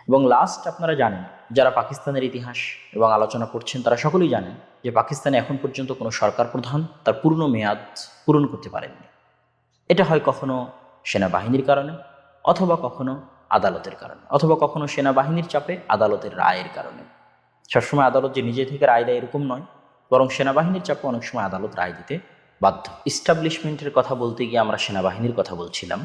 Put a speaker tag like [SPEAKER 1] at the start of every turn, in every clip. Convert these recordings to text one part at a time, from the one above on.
[SPEAKER 1] এবং লাস্ট আপনারা জানেন, যারা পাকিস্তানের ইতিহাস এবং আলোচনা করছেন তারা সকলেই জানেন যে পাকিস্তানে এখন পর্যন্ত কোনো সরকার প্রধান তার পূর্ণ মেয়াদ পূরণ করতে পারেননি। এটা হয় কখনো সেনাবাহিনীর কারণে, অথবা কখনো আদালতের কারণে, অথবা কখনো সেনাবাহিনীর চাপে আদালতের রায়ের কারণে। সবসময় আদালত যে নিজে থেকে রায় দেয় এরকম নয়, বরং সেনাবাহিনীর চাপে অনেক সময় আদালত রায় দিতে বাধ্য। ইস্টাবলিশমেন্টের কথা বলতে গিয়ে আমরা সেনাবাহিনীর কথা বলছিলাম।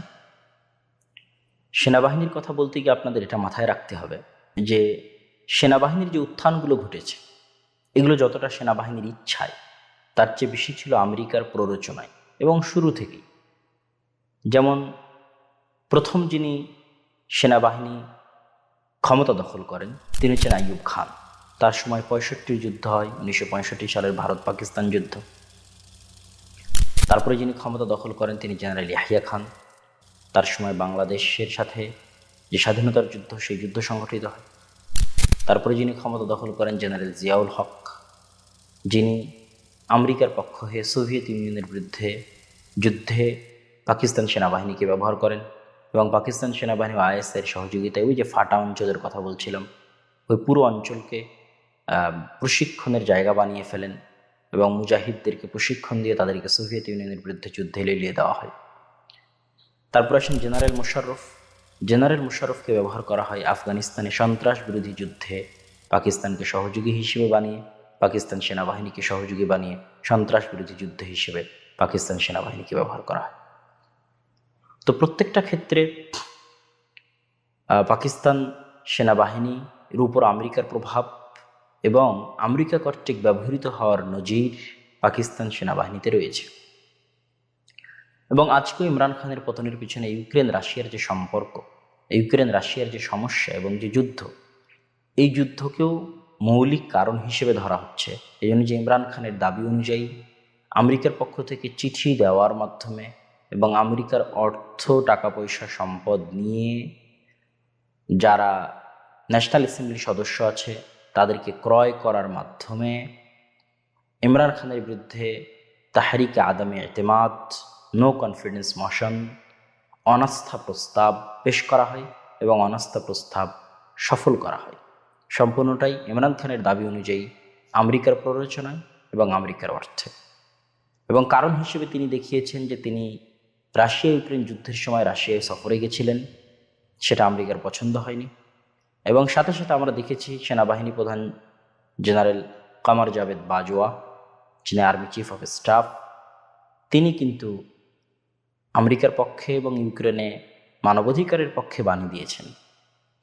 [SPEAKER 1] সেনাবাহিনীর কথা বলতে গিয়ে আপনাদের এটা মাথায় রাখতে হবে যে সেনাবাহিনীর যে উত্থানগুলো ঘটেছে এগুলো যতটা সেনাবাহিনীর ইচ্ছায়, তার চেয়ে বেশি ছিল আমেরিকার প্ররোচনায় এবং শুরু থেকেই। যেমন প্রথম যিনি সেনাবাহিনী ক্ষমতা দখল করেন তিনি হচ্ছেন আইয়ুব খান। তার সময় 65 যুদ্ধ হয়, 1965 সালের ভারত পাকিস্তান যুদ্ধ। তারপরে যিনি ক্ষমতা দখল করেন তিনি জেনারেল ইয়াহিয়া খান। তার সময় বাংলাদেশের সাথে যে স্বাধীনতার যুদ্ধ, সেই যুদ্ধ সংগঠিত হয়। তারপরে যিনি ক্ষমতা দখল করেন জেনারেল জিয়াউল হক, যিনি আমেরিকার পক্ষ হয়ে সোভিয়েত ইউনিয়নের বিরুদ্ধে যুদ্ধে পাকিস্তান সেনাবাহিনীকে ব্যবহার করেন এবং পাকিস্তান সেনাবাহিনী ও আইএসের সহযোগিতায় ওই যে ফাটা অঞ্চলের কথা বলছিলাম, ওই পুরো অঞ্চলকে প্রশিক্ষণের জায়গা বানিয়ে ফেলেন এবং মুজাহিদদেরকে প্রশিক্ষণ দিয়ে তাদেরকে সোভিয়েত ইউনিয়নের বিরুদ্ধে যুদ্ধে লেলিয়ে দেওয়া হয়। তারপর আসেন জেনারেল মুশাররফ। জেনারেল মুশাররফকে ব্যবহার করা হয় আফগানিস্তানে সন্ত্রাস বিরোধী যুদ্ধে পাকিস্তানকে সহযোগী হিসেবে বানিয়ে, পাকিস্তান সেনাবাহিনীকে সহযোগী বানিয়ে সন্ত্রাস বিরোধী যুদ্ধ হিসেবে পাকিস্তান সেনাবাহিনীকে ব্যবহার করা হয়। তো প্রত্যেকটা ক্ষেত্রে পাকিস্তান সেনাবাহিনীর উপর আমেরিকার প্রভাব এবং আমেরিকা কর্তৃক ব্যবহৃত হওয়ার নজির পাকিস্তান সেনাবাহিনীতে রয়েছে। এবং আজকেও ইমরান খানের পতনের পিছনে ইউক্রেন রাশিয়ার যে সম্পর্ক, ইউক্রেন রাশিয়ার যে সমস্যা এবং যে যুদ্ধ, এই যুদ্ধকেও মৌলিক কারণ হিসেবে ধরা হচ্ছে। এই জন্য যে ইমরান খানের দাবি অনুযায়ী আমেরিকার পক্ষ থেকে চিঠি দেওয়ার মাধ্যমে এবং আমেরিকার অর্থ, টাকা পয়সা, সম্পদ নিয়ে যারা ন্যাশনাল অ্যাসেম্বলি সদস্য আছে তাদেরকে ক্রয় করার মাধ্যমে ইমরান খানের বিরুদ্ধে তাহরিকে আদামে এতেমাদ, নো কনফিডেন্স মোশন, অনাস্থা প্রস্তাব পেশ করা হয় এবং অনাস্থা প্রস্তাব সফল করা হয়। সম্পূর্ণটাই ইমরান খানের দাবি অনুযায়ী আমেরিকার প্ররোচনায় এবং আমেরিকার অর্থে। এবং কারণ হিসেবে তিনি দেখিয়েছেন যে তিনি রাশিয়া ইউক্রেন যুদ্ধের সময় রাশিয়ায় সফরে গেছিলেন, সেটা আমেরিকার পছন্দ হয়নি। এবং সাথে সাথে আমরা দেখেছি সেনাবাহিনী প্রধান জেনারেল কামার জাভেদ বাজওয়া, যিনি আর্মি চিফ অফ স্টাফ, তিনি কিন্তু আমেরিকার পক্ষে এবং ইউক্রেনে মানবাধিকারের পক্ষে বাণী দিয়েছেন।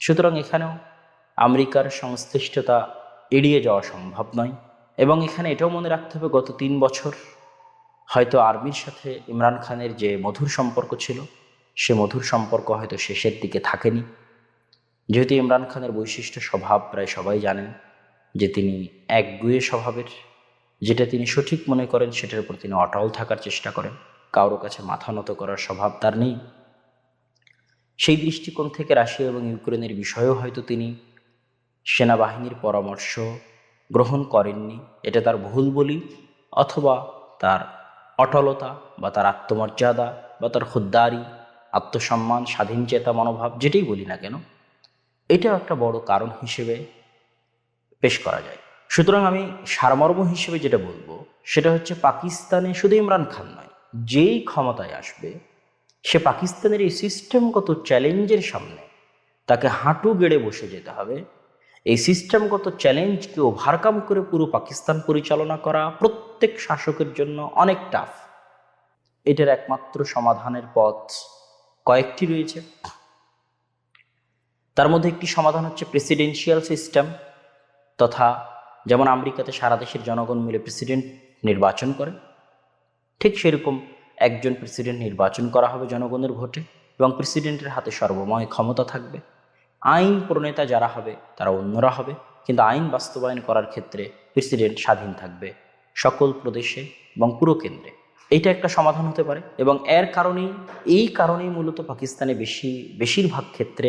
[SPEAKER 1] সুতরাং এখানেও আমেরিকার সংশ্লিষ্টতা এড়িয়ে যাওয়া সম্ভব নয়। এবং এখানে এটাও মনে রাখতে হবে, গত 3 বছর হয়তো আর্মির সাথে ইমরান খানের যে মধুর সম্পর্ক ছিল, সে মধুর সম্পর্ক হয়তো শেষের দিকে থাকেনি। যেহেতু ইমরান খানের বৈশিষ্ট্য স্বভাব প্রায় সবাই জানেন যে তিনি একগুঁয়ে স্বভাবের, যেটা তিনি সঠিক মনে করেন সেটার উপর তিনি অটল থাকার চেষ্টা করেন, কারোর কাছে মাথা নত করার স্বভাব তার নেই। সেই দৃষ্টিকোণ থেকে রাশিয়া এবং ইউক্রেনের বিষয়েও হয়তো তিনি সেনাবাহিনীর পরামর্শ গ্রহণ করেননি। এটা তার ভুল বলি, অথবা তার অটলতা বা তার আত্মমর্যাদা বা তার খুদ্দারি, আত্মসম্মান, স্বাধীন চেতা মনোভাব, যেটাই বলি না কেন, এটাও একটা বড় কারণ হিসেবে পেশ করা যায়। সুতরাং আমি সারমর্ম হিসেবে যেটা বলবো সেটা হচ্ছে, পাকিস্তানে শুধু ইমরান খান নয়, যেই ক্ষমতায় আসবে সে পাকিস্তানের এই সিস্টেমগত চ্যালেঞ্জের সামনে তাকে হাঁটু গেড়ে বসে যেতে হবে। এই সিস্টেমগত চ্যালেঞ্জকে ওভারকাম করে পুরো পাকিস্তান পরিচালনা করা প্রত্যেক শাসকের জন্য অনেক টাফ। এটার একমাত্র সমাধানের পথ কয়েকটি রয়েছে। তার মধ্যে একটি সমাধান হচ্ছে প্রেসিডেন্সিয়াল সিস্টেম, তথা যেমন আমেরিকাতে সারা দেশের জনগণ মিলে প্রেসিডেন্ট নির্বাচন করে, ঠিক সেরকম একজন প্রেসিডেন্ট নির্বাচন করা হবে জনগণের ভোটে এবং প্রেসিডেন্টের হাতে সর্বময় ক্ষমতা থাকবে। আইন প্রণেতা যারা হবে তারা অন্যরা হবে, কিন্তু আইন বাস্তবায়ন করার ক্ষেত্রে প্রেসিডেন্ট স্বাধীন থাকবে সকল প্রদেশে এবং পুরো কেন্দ্রে। এইটা একটা সমাধান হতে পারে। এবং এই কারণেই মূলত পাকিস্তানে বেশিরভাগ ক্ষেত্রে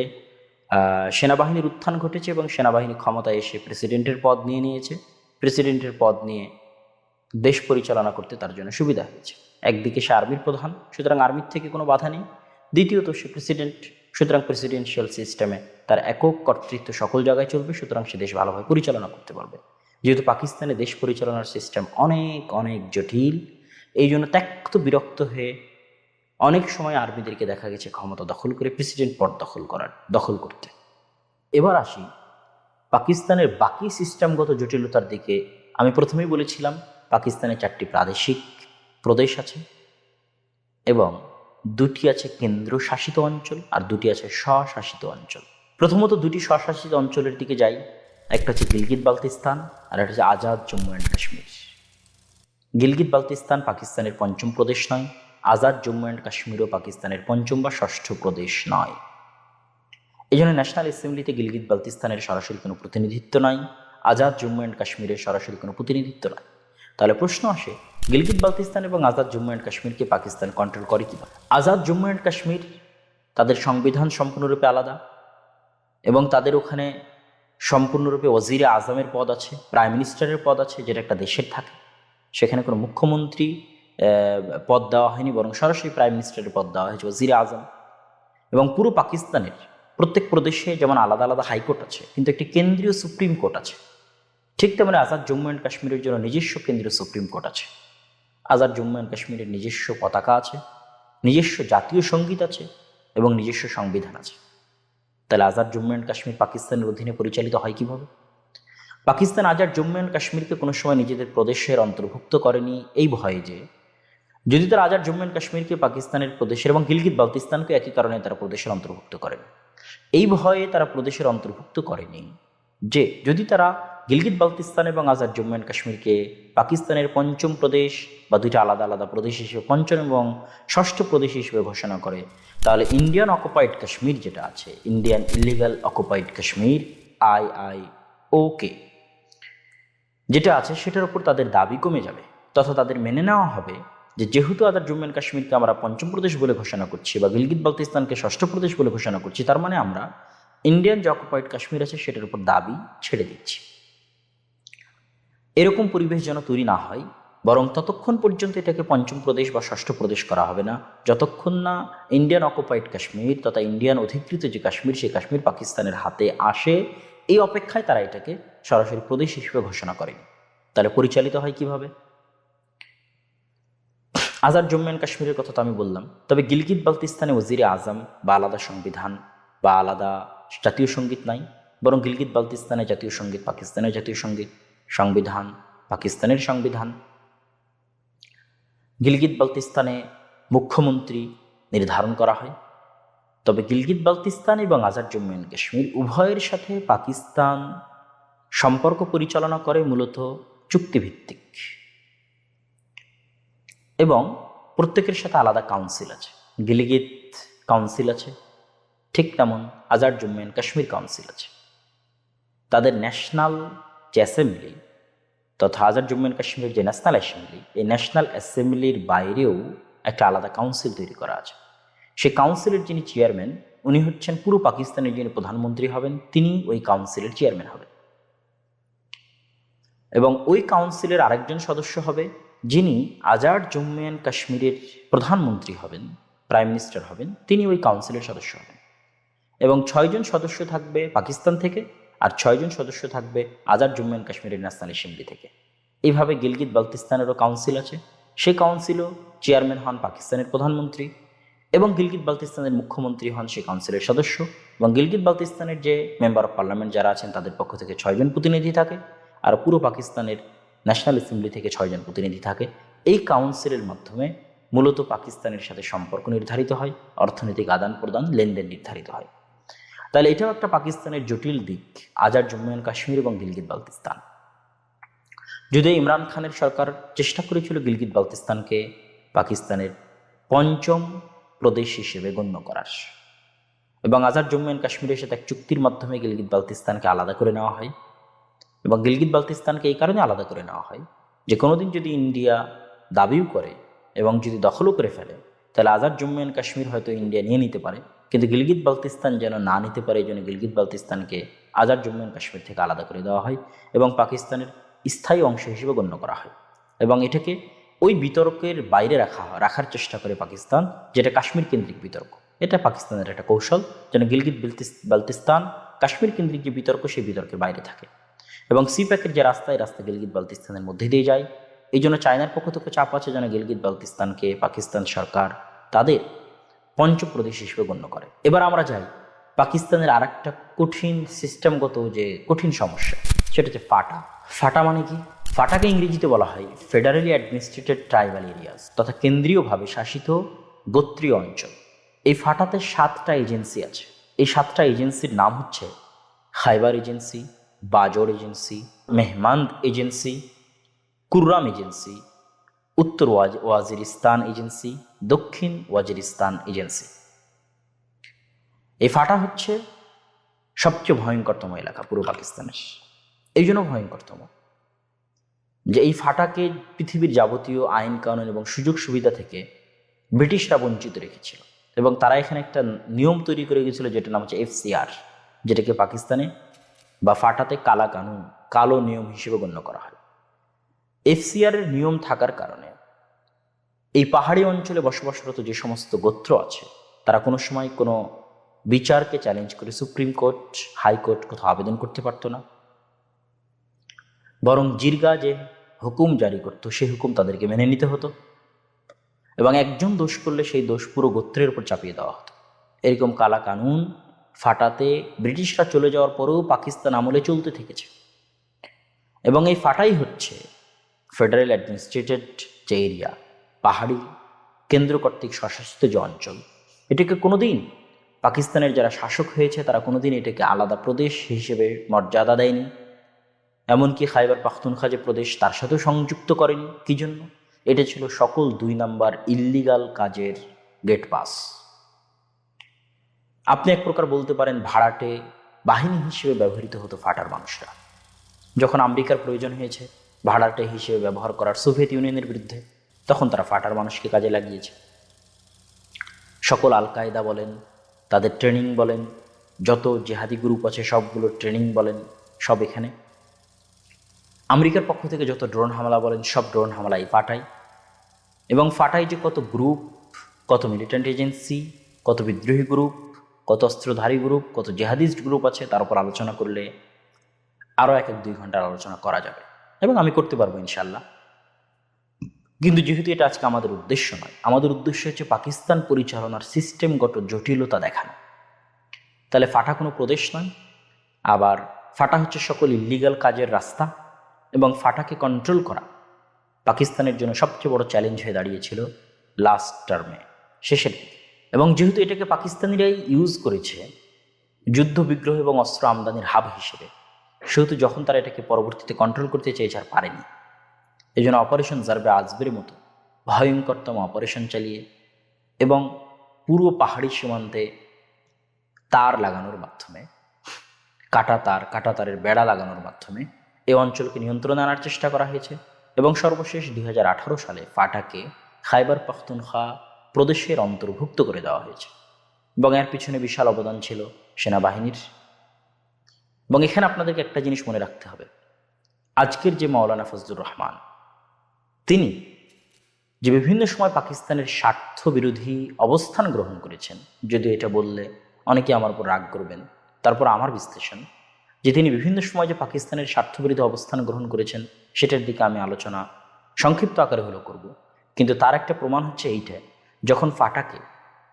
[SPEAKER 1] সেনাবাহিনীর উত্থান ঘটেছে এবং সেনাবাহিনী ক্ষমতায় এসে প্রেসিডেন্টের পদ নিয়ে নিয়েছে। প্রেসিডেন্টের পদ নিয়ে দেশ পরিচালনা করতে তার জন্য সুবিধা হয়েছে। একদিকে সে আর্মির প্রধান, সুতরাং আর্মির থেকে কোনো বাধা নেই। দ্বিতীয়ত সে প্রেসিডেন্ট, সুতরাং প্রেসিডেন্সিয়াল সিস্টেমে তার একক কর্তৃত্ব সকল জায়গায় চলবে, সুতরাং সে দেশ ভালোভাবে পরিচালনা করতে পারবে। যেহেতু পাকিস্তানে দেশ পরিচালনার সিস্টেম অনেক অনেক জটিল, এই জন্য ত্যক্ত বিরক্ত হয়ে অনেক সময় আর্মিদেরকে দেখা গেছে ক্ষমতা দখল করে প্রেসিডেন্ট পদ দখল করতে। এবার আসি পাকিস্তানের বাকি সিস্টেমগত জটিলতার দিকে। আমি প্রথমেই বলেছিলাম পাকিস্তানে 4টি প্রাদেশিক প্রদেশ আছে এবং 2টি আছে কেন্দ্রশাসিত অঞ্চল আর 2টি আছে স্বশাসিত অঞ্চল। প্রথমত 2টি স্বশাসিত অঞ্চলের দিকে যাই। একটা হচ্ছে গিলগিত বালতিস্তান আর একটা হচ্ছে আজাদ জম্মু অ্যান্ড কাশ্মীর। গিলগিত বালতিস্তান পাকিস্তানের 5ম প্রদেশ নয়, আজাদ জম্মু অ্যান্ড কাশ্মীরও পাকিস্তানের 5ম বা 6ষ্ঠ প্রদেশ নয়। এই জন্য ন্যাশনাল অ্যাসেম্বলিতে গিলগিত বালতিস্তানের সরাসরি কোনো প্রতিনিধিত্ব নাই, আজাদ জম্মু অ্যান্ড কাশ্মীরের সরাসরি কোনো প্রতিনিধিত্ব নাই। তাহলে প্রশ্ন আসে, গিলগিত বালতিস্তান এবং আজাদ জম্মু অ্যান্ড কাশ্মীরকে পাকিস্তান কন্ট্রোল করে কীভাবে? আজাদ জম্মু অ্যান্ড কাশ্মীর তাদের সংবিধান সম্পূর্ণরূপে আলাদা এবং তাদের ওখানে সম্পূর্ণরূপে ওজিরে আজমের পদ আছে, প্রাইম মিনিস্টারের পদ আছে, যেটা একটা দেশের থাকে। সেখানে কোনো মুখ্যমন্ত্রী পদ দেওয়া হয়নি, বরং সরাসরি প্রাইম মিনিস্টারের পদ দেওয়া হয়েছে ওজিরে আজম। এবং পুরো পাকিস্তানের প্রত্যেক প্রদেশে যেমন আলাদা আলাদা হাইকোর্ট আছে, কিন্তু একটি কেন্দ্রীয় সুপ্রিম কোর্ট আছে। ঠিক তেমনি আজাদ জম্মু অ্যান্ড কাশ্মীরের জন্য নিজস্ব কেন্দ্রীয় সুপ্রিম কোর্ট আছে। আজাদ জম্মু অ্যান্ড কাশ্মীরের নিজস্ব পতাকা আছে, নিজস্ব জাতীয় সঙ্গীত আছে এবং নিজস্ব সংবিধান আছে। তাহলে আজাদ জম্মু অ্যান্ড কাশ্মীর পাকিস্তানের অধীনে পরিচালিত হয় কিভাবে? পাকিস্তান আজাদ জম্মু অ্যান্ড কাশ্মীরকে কোনো সময় নিজেদের প্রদেশের অন্তর্ভুক্ত করেনি এই ভয়ে যে যদি তারা আজাদ জম্মু অ্যান্ড কাশ্মীরকে পাকিস্তানের প্রদেশের এবং গিলগিত বালতিস্তানকে একই কারণে তারা প্রদেশের অন্তর্ভুক্ত করেন। এই ভয়ে তারা প্রদেশের অন্তর্ভুক্ত করেনি যে যদি তারা গিলগিত বালতিস্তান এবং আজাদ জম্মু অ্যান্ড কাশ্মীরকে পাকিস্তানের 5ম প্রদেশ বা 2টা আলাদা আলাদা প্রদেশ হিসেবে 5ম এবং 6ষ্ঠ প্রদেশ হিসেবে ঘোষণা করে, তাহলে ইন্ডিয়ান অকুপাইড কাশ্মীর যেটা আছে, Indian illegal occupied Kashmir IIOK যেটা আছে, সেটার উপর তাদের দাবি কমে যাবে, তথা তাদের মেনে নেওয়া হবে যে যেহেতু আজাদ জম্মু অ্যান্ড কাশ্মীরকে আমরা 5ম প্রদেশ বলে ঘোষণা করছি বা গিলগিত বালতিস্তানকে 6ষ্ঠ প্রদেশ বলে ঘোষণা করছি, তার মানে আমরা ইন্ডিয়ান যে অকুপাইড কাশ্মীর আছে সেটার উপর দাবি ছেড়ে দিচ্ছি। এরকম পরিবেশ যেন তৈরি না হয়, বরং ততক্ষণ পর্যন্ত এটাকে 5ম প্রদেশ বা 6ষ্ঠ প্রদেশ করা হবে না যতক্ষণ না ইন্ডিয়ান অকুপাইড কাশ্মীর তথা ইন্ডিয়ান অধিকৃত যে কাশ্মীর, সেই কাশ্মীর পাকিস্তানের হাতে আসে। এই অপেক্ষায় তারা এটাকে সরাসরি প্রদেশ হিসেবে ঘোষণা করেনি। তাহলে পরিচালিত হয় কিভাবে? আজাদ জম্মু অ্যান্ড কাশ্মীরের কথা তো আমি বললাম, তবে গিলগিত বালতিস্তানে ওজিরে আজম বা আলাদা সংবিধান বা আলাদা জাতীয় সঙ্গীত নাই, বরং গিলগিত বালতিস্তানে জাতীয় সঙ্গীত পাকিস্তানের জাতীয় সঙ্গীত, সংবিধান পাকিস্তানের সংবিধান। গিলগিত বালতিস্তানে মুখ্যমন্ত্রী নির্ধারণ করা হয়। তবে গিলগিত বালতিস্তান এবং আজাদ জম্মু অ্যান্ড কাশ্মীর উভয়ের সাথে পাকিস্তান সম্পর্ক পরিচালনা করে মূলত চুক্তিভিত্তিক এবং প্রত্যেকের সাথে আলাদা কাউন্সিল আছে। গিলগিত কাউন্সিল আছে, ঠিক তেমন আজাদ জম্মু অ্যান্ড কাশ্মীর কাউন্সিল আছে। তাদের ন্যাশনাল যে অ্যাসেম্বলি তথা আজাদ জম্মু অ্যান্ড কাশ্মীরের যে ন্যাশনাল অ্যাসেম্বলি, এই ন্যাশনাল অ্যাসেম্বলির বাইরেও একটা আলাদা কাউন্সিল তৈরি করা আছে। সেই কাউন্সিলের যিনি চেয়ারম্যান, উনি হচ্ছেন পুরো পাকিস্তানের যিনি প্রধানমন্ত্রী হবেন, তিনি ওই কাউন্সিলের চেয়ারম্যান হবেন। এবং ওই কাউন্সিলের আরেকজন সদস্য হবে যিনি আজাদ জম্মু অ্যান্ড কাশ্মীরের প্রধানমন্ত্রী হবেন, প্রাইম মিনিস্টার হবেন, তিনি ওই কাউন্সিলের সদস্য হবেন। এবং 6 জন সদস্য থাকবে পাকিস্তান থেকে আর 6 জন সদস্য থাকবে আজাদ জম্মু অ্যান্ড কাশ্মীরের ন্যাশনাল অ্যাসেম্বলি থেকে। এইভাবে গিলগিত বালতিস্তানেরও কাউন্সিল আছে, সেই কাউন্সিলও চেয়ারম্যান হন পাকিস্তানের প্রধানমন্ত্রী এবং গিলগিত বালতিস্তানের মুখ্যমন্ত্রী হন সেই কাউন্সিলের সদস্য। এবং গিলগিত বালতিস্তানের যে মেম্বার অফ পার্লামেন্ট যারা আছেন তাদের পক্ষ থেকে 6 জন প্রতিনিধি থাকে আর পুরো পাকিস্তানের ন্যাশনাল অ্যাসেম্বলি থেকে 6 জন প্রতিনিধি থাকে। এই কাউন্সিলের মাধ্যমে মূলত পাকিস্তানের সাথে সম্পর্ক নির্ধারিত হয়, অর্থনৈতিক আদান প্রদান লেনদেন নির্ধারিত হয়। তাহলে এটাও একটা পাকিস্তানের জটিল দিক, আজাদ জম্মু অ্যান্ড কাশ্মীর এবং গিলগিত বালতিস্তান। যদিও ইমরান খানের সরকার চেষ্টা করেছিল গিলগিত বালতিস্তানকে পাকিস্তানের 5ম প্রদেশ হিসেবে গণ্য করার, এবং আজাদ জম্মু অ্যান্ড কাশ্মীরের সাথে এক চুক্তির মাধ্যমে গিলগিত বালতিস্তানকে আলাদা করে নেওয়া হয়। এবং গিলগিত বালতিস্তানকে এই কারণে আলাদা করে নেওয়া হয় যে কোনোদিন যদি ইন্ডিয়া দাবিও করে এবং যদি দখলও করে ফেলে, তাহলে আজাদ জম্মু অ্যান্ড কাশ্মীর হয়তো ইন্ডিয়া নিয়ে নিতে পারে, কিন্তু গিলগিত বালতিস্তান যেন না নিতে পারে, এই জন্য গিলগিত বালতিস্তানকে আজাদ জম্মু অ্যান্ড কাশ্মীর থেকে আলাদা করে দেওয়া হয় এবং পাকিস্তানের স্থায়ী অংশ হিসেবে গণ্য করা হয়। এবং এটাকে ওই বিতর্কের বাইরে রাখার চেষ্টা করে পাকিস্তান, যেটা কাশ্মীর কেন্দ্রিক বিতর্ক। এটা পাকিস্তানের একটা কৌশল, যেন গিলগিত বালতিস্তান কাশ্মীর কেন্দ্রিক যে বিতর্ক, সেই বিতর্কের বাইরে থাকে। এবং সিপ্যাকের যে রাস্তায় গিলগিত বালতিস্তানের মধ্যে দিয়ে যায়। এই জন্য চায়নার পক্ষ থেকে চাপ আছে যেন গিলগিত বালতিস্তানকে পাকিস্তান সরকার তাদের পঞ্চম প্রদেশ হিসেবে গণ্য করে। এবার আমরা যাই পাকিস্তানের আর একটা কঠিন সিস্টেমগত যে কঠিন সমস্যা, সেটা হচ্ছে ফাটা। ফাটা মানে কি? ফাটাকে ইংরেজিতে বলা হয় ফেডারেলি অ্যাডমিনিস্ট্রেটেড ট্রাইবাল এরিয়াস, তথা কেন্দ্রীয়ভাবে শাসিত গোত্রীয় অঞ্চল। এই ফাটাতে 7টা এজেন্সি আছে। এই 7টা এজেন্সির নাম হচ্ছে খাইবার এজেন্সি, বাজর এজেন্সি, মেহমান্দ এজেন্সি, কুররাম এজেন্সি, উত্তর ওয়াজিরিস্তান এজেন্সি, দক্ষিণ ওয়াজিরিস্তান এজেন্সি। এই ফাটা হচ্ছে সবচেয়ে ভয়ঙ্করতম এলাকা পুরো পাকিস্তানের। এই জন্য ভয়ঙ্করতম যে এই ফাটাকে পৃথিবীর যাবতীয় আইন কানুন এবং সুযোগ সুবিধা থেকে ব্রিটিশরা বঞ্চিত রেখেছিল। এবং তারা এখানে একটা নিয়ম তৈরি করে গেছিল, যেটার নাম হচ্ছে FCR, যেটাকে পাকিস্তানে বা ফাটাতে কালা কানুন, কালো নিয়ম হিসেবে গণ্য করা হয়। FCR এর নিয়ম থাকার কারণে এই পাহাড়ি অঞ্চলে বসবাসরত যে সমস্ত গোত্র আছে, তারা কোনো সময় কোনো বিচারকে চ্যালেঞ্জ করে সুপ্রিম কোর্ট, হাইকোর্ট কোথাও আবেদন করতে পারতো না। বরং জিরগা যে হুকুম জারি করত, সেই হুকুম তাদেরকে মেনে নিতে হতো। এবং একজন দোষ করলে সেই দোষ পুরো গোত্রের উপর চাপিয়ে দেওয়া হতো। এরকম কালা কানুন ফাটাতে ব্রিটিশরা চলে যাওয়ার পরেও পাকিস্তান আমলে চলতে থেকেছে। এবং এই ফাটাই হচ্ছে ফেডারেল অ্যাডমিনিস্ট্রেটেড যে এরিয়া, পাহাড়ি কেন্দ্র কর্তৃক স্বশাসিত যে অঞ্চল, এটাকে কোনোদিন পাকিস্তানের যারা শাসক হয়েছে তারা কোনোদিন এটাকে আলাদা প্রদেশ হিসেবে মর্যাদা দেয়নি। এমনকি খাইবার পাখতুনখা যে প্রদেশ, তার সাথেও সংযুক্ত করেনি। কি জন্য? এটা ছিল সকল 2 নাম্বার ইল্লিগাল কাজের গেট পাস। আপনি এক প্রকার বলতে পারেন ভাড়াটে বাহিনী হিসেবে ব্যবহৃত হতো ফাটার মানুষরা। যখন আমেরিকার প্রয়োজন হয়েছে ভাড়াটে হিসেবে ব্যবহার করার সোভিয়েত ইউনিয়নের বিরুদ্ধে, তখন তারা ফাটার মানুষকে কাজে লাগিয়েছে। সকল আল কায়দা বলেন, তাদের ট্রেনিং বলেন, যত জেহাদি গ্রুপ আছে সবগুলোর ট্রেনিং বলেন, সব এখানে। আমেরিকার পক্ষ থেকে যত ড্রোন হামলা বলেন, সব ড্রোন হামলা এই ফাটাই। এবং ফাটাই যে কত গ্রুপ, কত মিলিটেন্ট এজেন্সি, কত বিদ্রোহী গ্রুপ, কত অস্ত্রধারী গ্রুপ, কত জেহাদিস্ট গ্রুপ আছে, তার উপর আলোচনা করলে আরও 1-2 ঘন্টার আলোচনা করা যাবে, এবং আমি করতে পারবো ইনশাল্লাহ। কিন্তু যেহেতু এটা আজকে আমাদের উদ্দেশ্য নয়, আমাদের উদ্দেশ্য হচ্ছে পাকিস্তান পরিচালনার সিস্টেমগত জটিলতা দেখানো। তাহলে ফাটা কোনো প্রদেশ নয়, আবার ফাটা হচ্ছে সকল ইল্লিগাল কাজের রাস্তা। এবং ফাটাকে কন্ট্রোল করা পাকিস্তানের জন্য সবচেয়ে বড় চ্যালেঞ্জ হয়ে দাঁড়িয়েছিল লাস্ট টার্মে, শেষের দিকে। এবং যেহেতু এটাকে পাকিস্তানিরাই ইউজ করেছে যুদ্ধ বিগ্রহ এবং অস্ত্র আমদানির হাব হিসেবে, সেহেতু যখন তারা এটাকে পরবর্তীতে কন্ট্রোল করতে চেয়েছে আর পারেনি। এই জন্য অপারেশন জারবে আজবের মতো ভয়ঙ্করতম অপারেশন চালিয়ে এবং পুরো পাহাড়ি সীমান্তে তার লাগানোর মাধ্যমে, কাটা তারের বেড়া লাগানোর মাধ্যমে এই অঞ্চলকে নিয়ন্ত্রণে আনার চেষ্টা করা হয়েছে। এবং সর্বশেষ 2018 সালে ফাটাকে খাইবার পাখতুনখা প্রদেশের অন্তর্ভুক্ত করে দেওয়া হয়েছে। এবং এর পিছনে বিশাল অবদান ছিল সেনাবাহিনীর। এবং এখানে আপনাদেরকে একটা জিনিস মনে রাখতে হবে, আজকের যে মাওলানা ফজলুর রহমান, তিনি যে বিভিন্ন সময় পাকিস্তানের স্বার্থ বিরোধী অবস্থান গ্রহণ করেছেন, যদিও এটা বললে অনেকে আমার উপর রাগ করবেন, তারপর আমার বিশ্লেষণ যে তিনি বিভিন্ন সময় যে পাকিস্তানের স্বার্থবিরোধী অবস্থান গ্রহণ করেছেন, সেটার দিকে আমি আলোচনা সংক্ষিপ্ত আকারে হলেও করব। কিন্তু তার একটা প্রমাণ হচ্ছে এইটা, যখন ফাটাকে,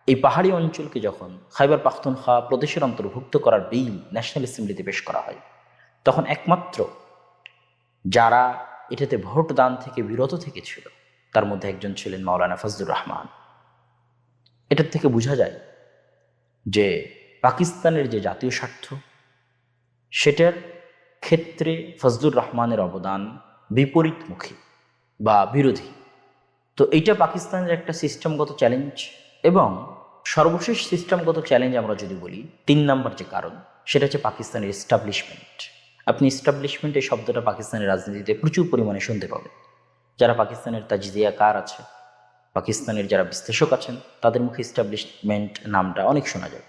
[SPEAKER 1] এই পাহাড়ি অঞ্চলকে যখন খাইবার পাখতুনখা প্রদেশের অন্তর্ভুক্ত করার বিল ন্যাশনাল অ্যাসেম্বলিতে পেশ করা হয়, তখন একমাত্র যারা এটাতে ভোট দান থেকে বিরত থেকেছিল তার মধ্যে একজন ছিলেন মাওলানা ফজলুর রহমান। এটার থেকে বোঝা যায় যে পাকিস্তানের যে জাতীয় স্বার্থ, সেটার ক্ষেত্রে ফজলুর রহমানের অবদান বিপরীতমুখী বা বিরোধী। তো এইটা পাকিস্তানের একটা সিস্টেমগত চ্যালেঞ্জ। এবং সর্বশেষ সিস্টেমগত চ্যালেঞ্জ আমরা যদি বলি, 3 নম্বর যে কারণ, সেটা হচ্ছে পাকিস্তানের এস্টাবলিশমেন্ট। আপনি এস্টাবলিশমেন্ট এই শব্দটা পাকিস্তানের রাজনীতিতে প্রচুর পরিমাণে শুনতে পাবেন। যারা পাকিস্তানের তাজজিয়াকার আছে, পাকিস্তানের যারা বিশ্লেষক আছেন, তাদের মুখে এস্টাবলিশমেন্ট নামটা অনেক শোনা যায়।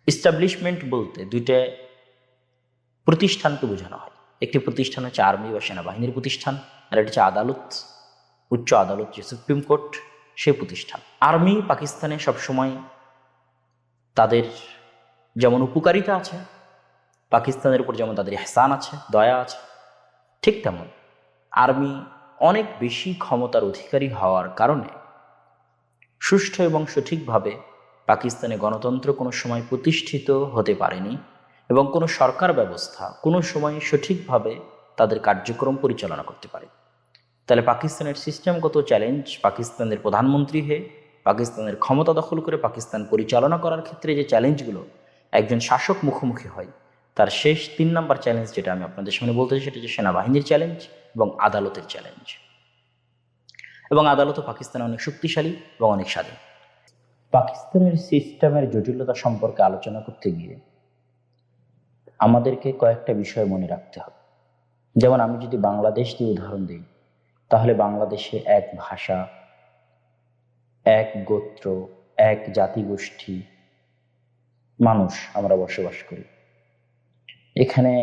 [SPEAKER 1] এস্টাবলিশমেন্ট বলতে 2টা প্রতিষ্ঠানকে বোঝানো হয়। একটি প্রতিষ্ঠান হচ্ছে আর্মি বা সেনাবাহিনীর প্রতিষ্ঠান, আর এটা হচ্ছে আদালত, উচ্চ আদালত যে সুপ্রিম কোর্ট, সেই প্রতিষ্ঠান। আর্মি পাকিস্তানে সবসময় তাদের যেমন উপকারিতা আছে, পাকিস্তানের উপর যেমন তাদের ইহসান আছে, দয়া আছে, ঠিক তেমন আর্মি অনেক বেশি ক্ষমতার অধিকারী হওয়ার কারণে সুষ্ঠু এবং সঠিকভাবে পাকিস্তানে গণতন্ত্র কোনো সময় প্রতিষ্ঠিত হতে পারেনি এবং কোনো সরকার ব্যবস্থা কোনো সময় সঠিকভাবে তাদের কার্যক্রম পরিচালনা করতে পারে। তাহলে পাকিস্তানের সিস্টেমগত চ্যালেঞ্জ, পাকিস্তানের প্রধানমন্ত্রী হয়ে পাকিস্তানের ক্ষমতা দখল করে পাকিস্তান পরিচালনা করার ক্ষেত্রে যে চ্যালেঞ্জগুলো একজন শাসক মুখোমুখি হয়, তার শেষ 3 নম্বর চ্যালেঞ্জ যেটা আমি আপনাদের সামনে বলতে চাই সেটা হচ্ছে সেনাবাহিনীর চ্যালেঞ্জ এবং আদালতের চ্যালেঞ্জ। এবং আদালতও পাকিস্তানে অনেক শক্তিশালী এবং অনেক স্বাধীন। পাকিস্তানের সিস্টেমের জটিলতা সম্পর্কে আলোচনা করতে গিয়ে আমাদেরকে কয়েকটা বিষয় মনে রাখতে হবে। যেমন আমি যদি বাংলাদেশ দিয়ে উদাহরণ দিই, তাহলে বাংলাদেশে এক ভাষা, এক গোত্র, এক জাতিগোষ্ঠী মানুষ আমরা বসবাস করি। এখানে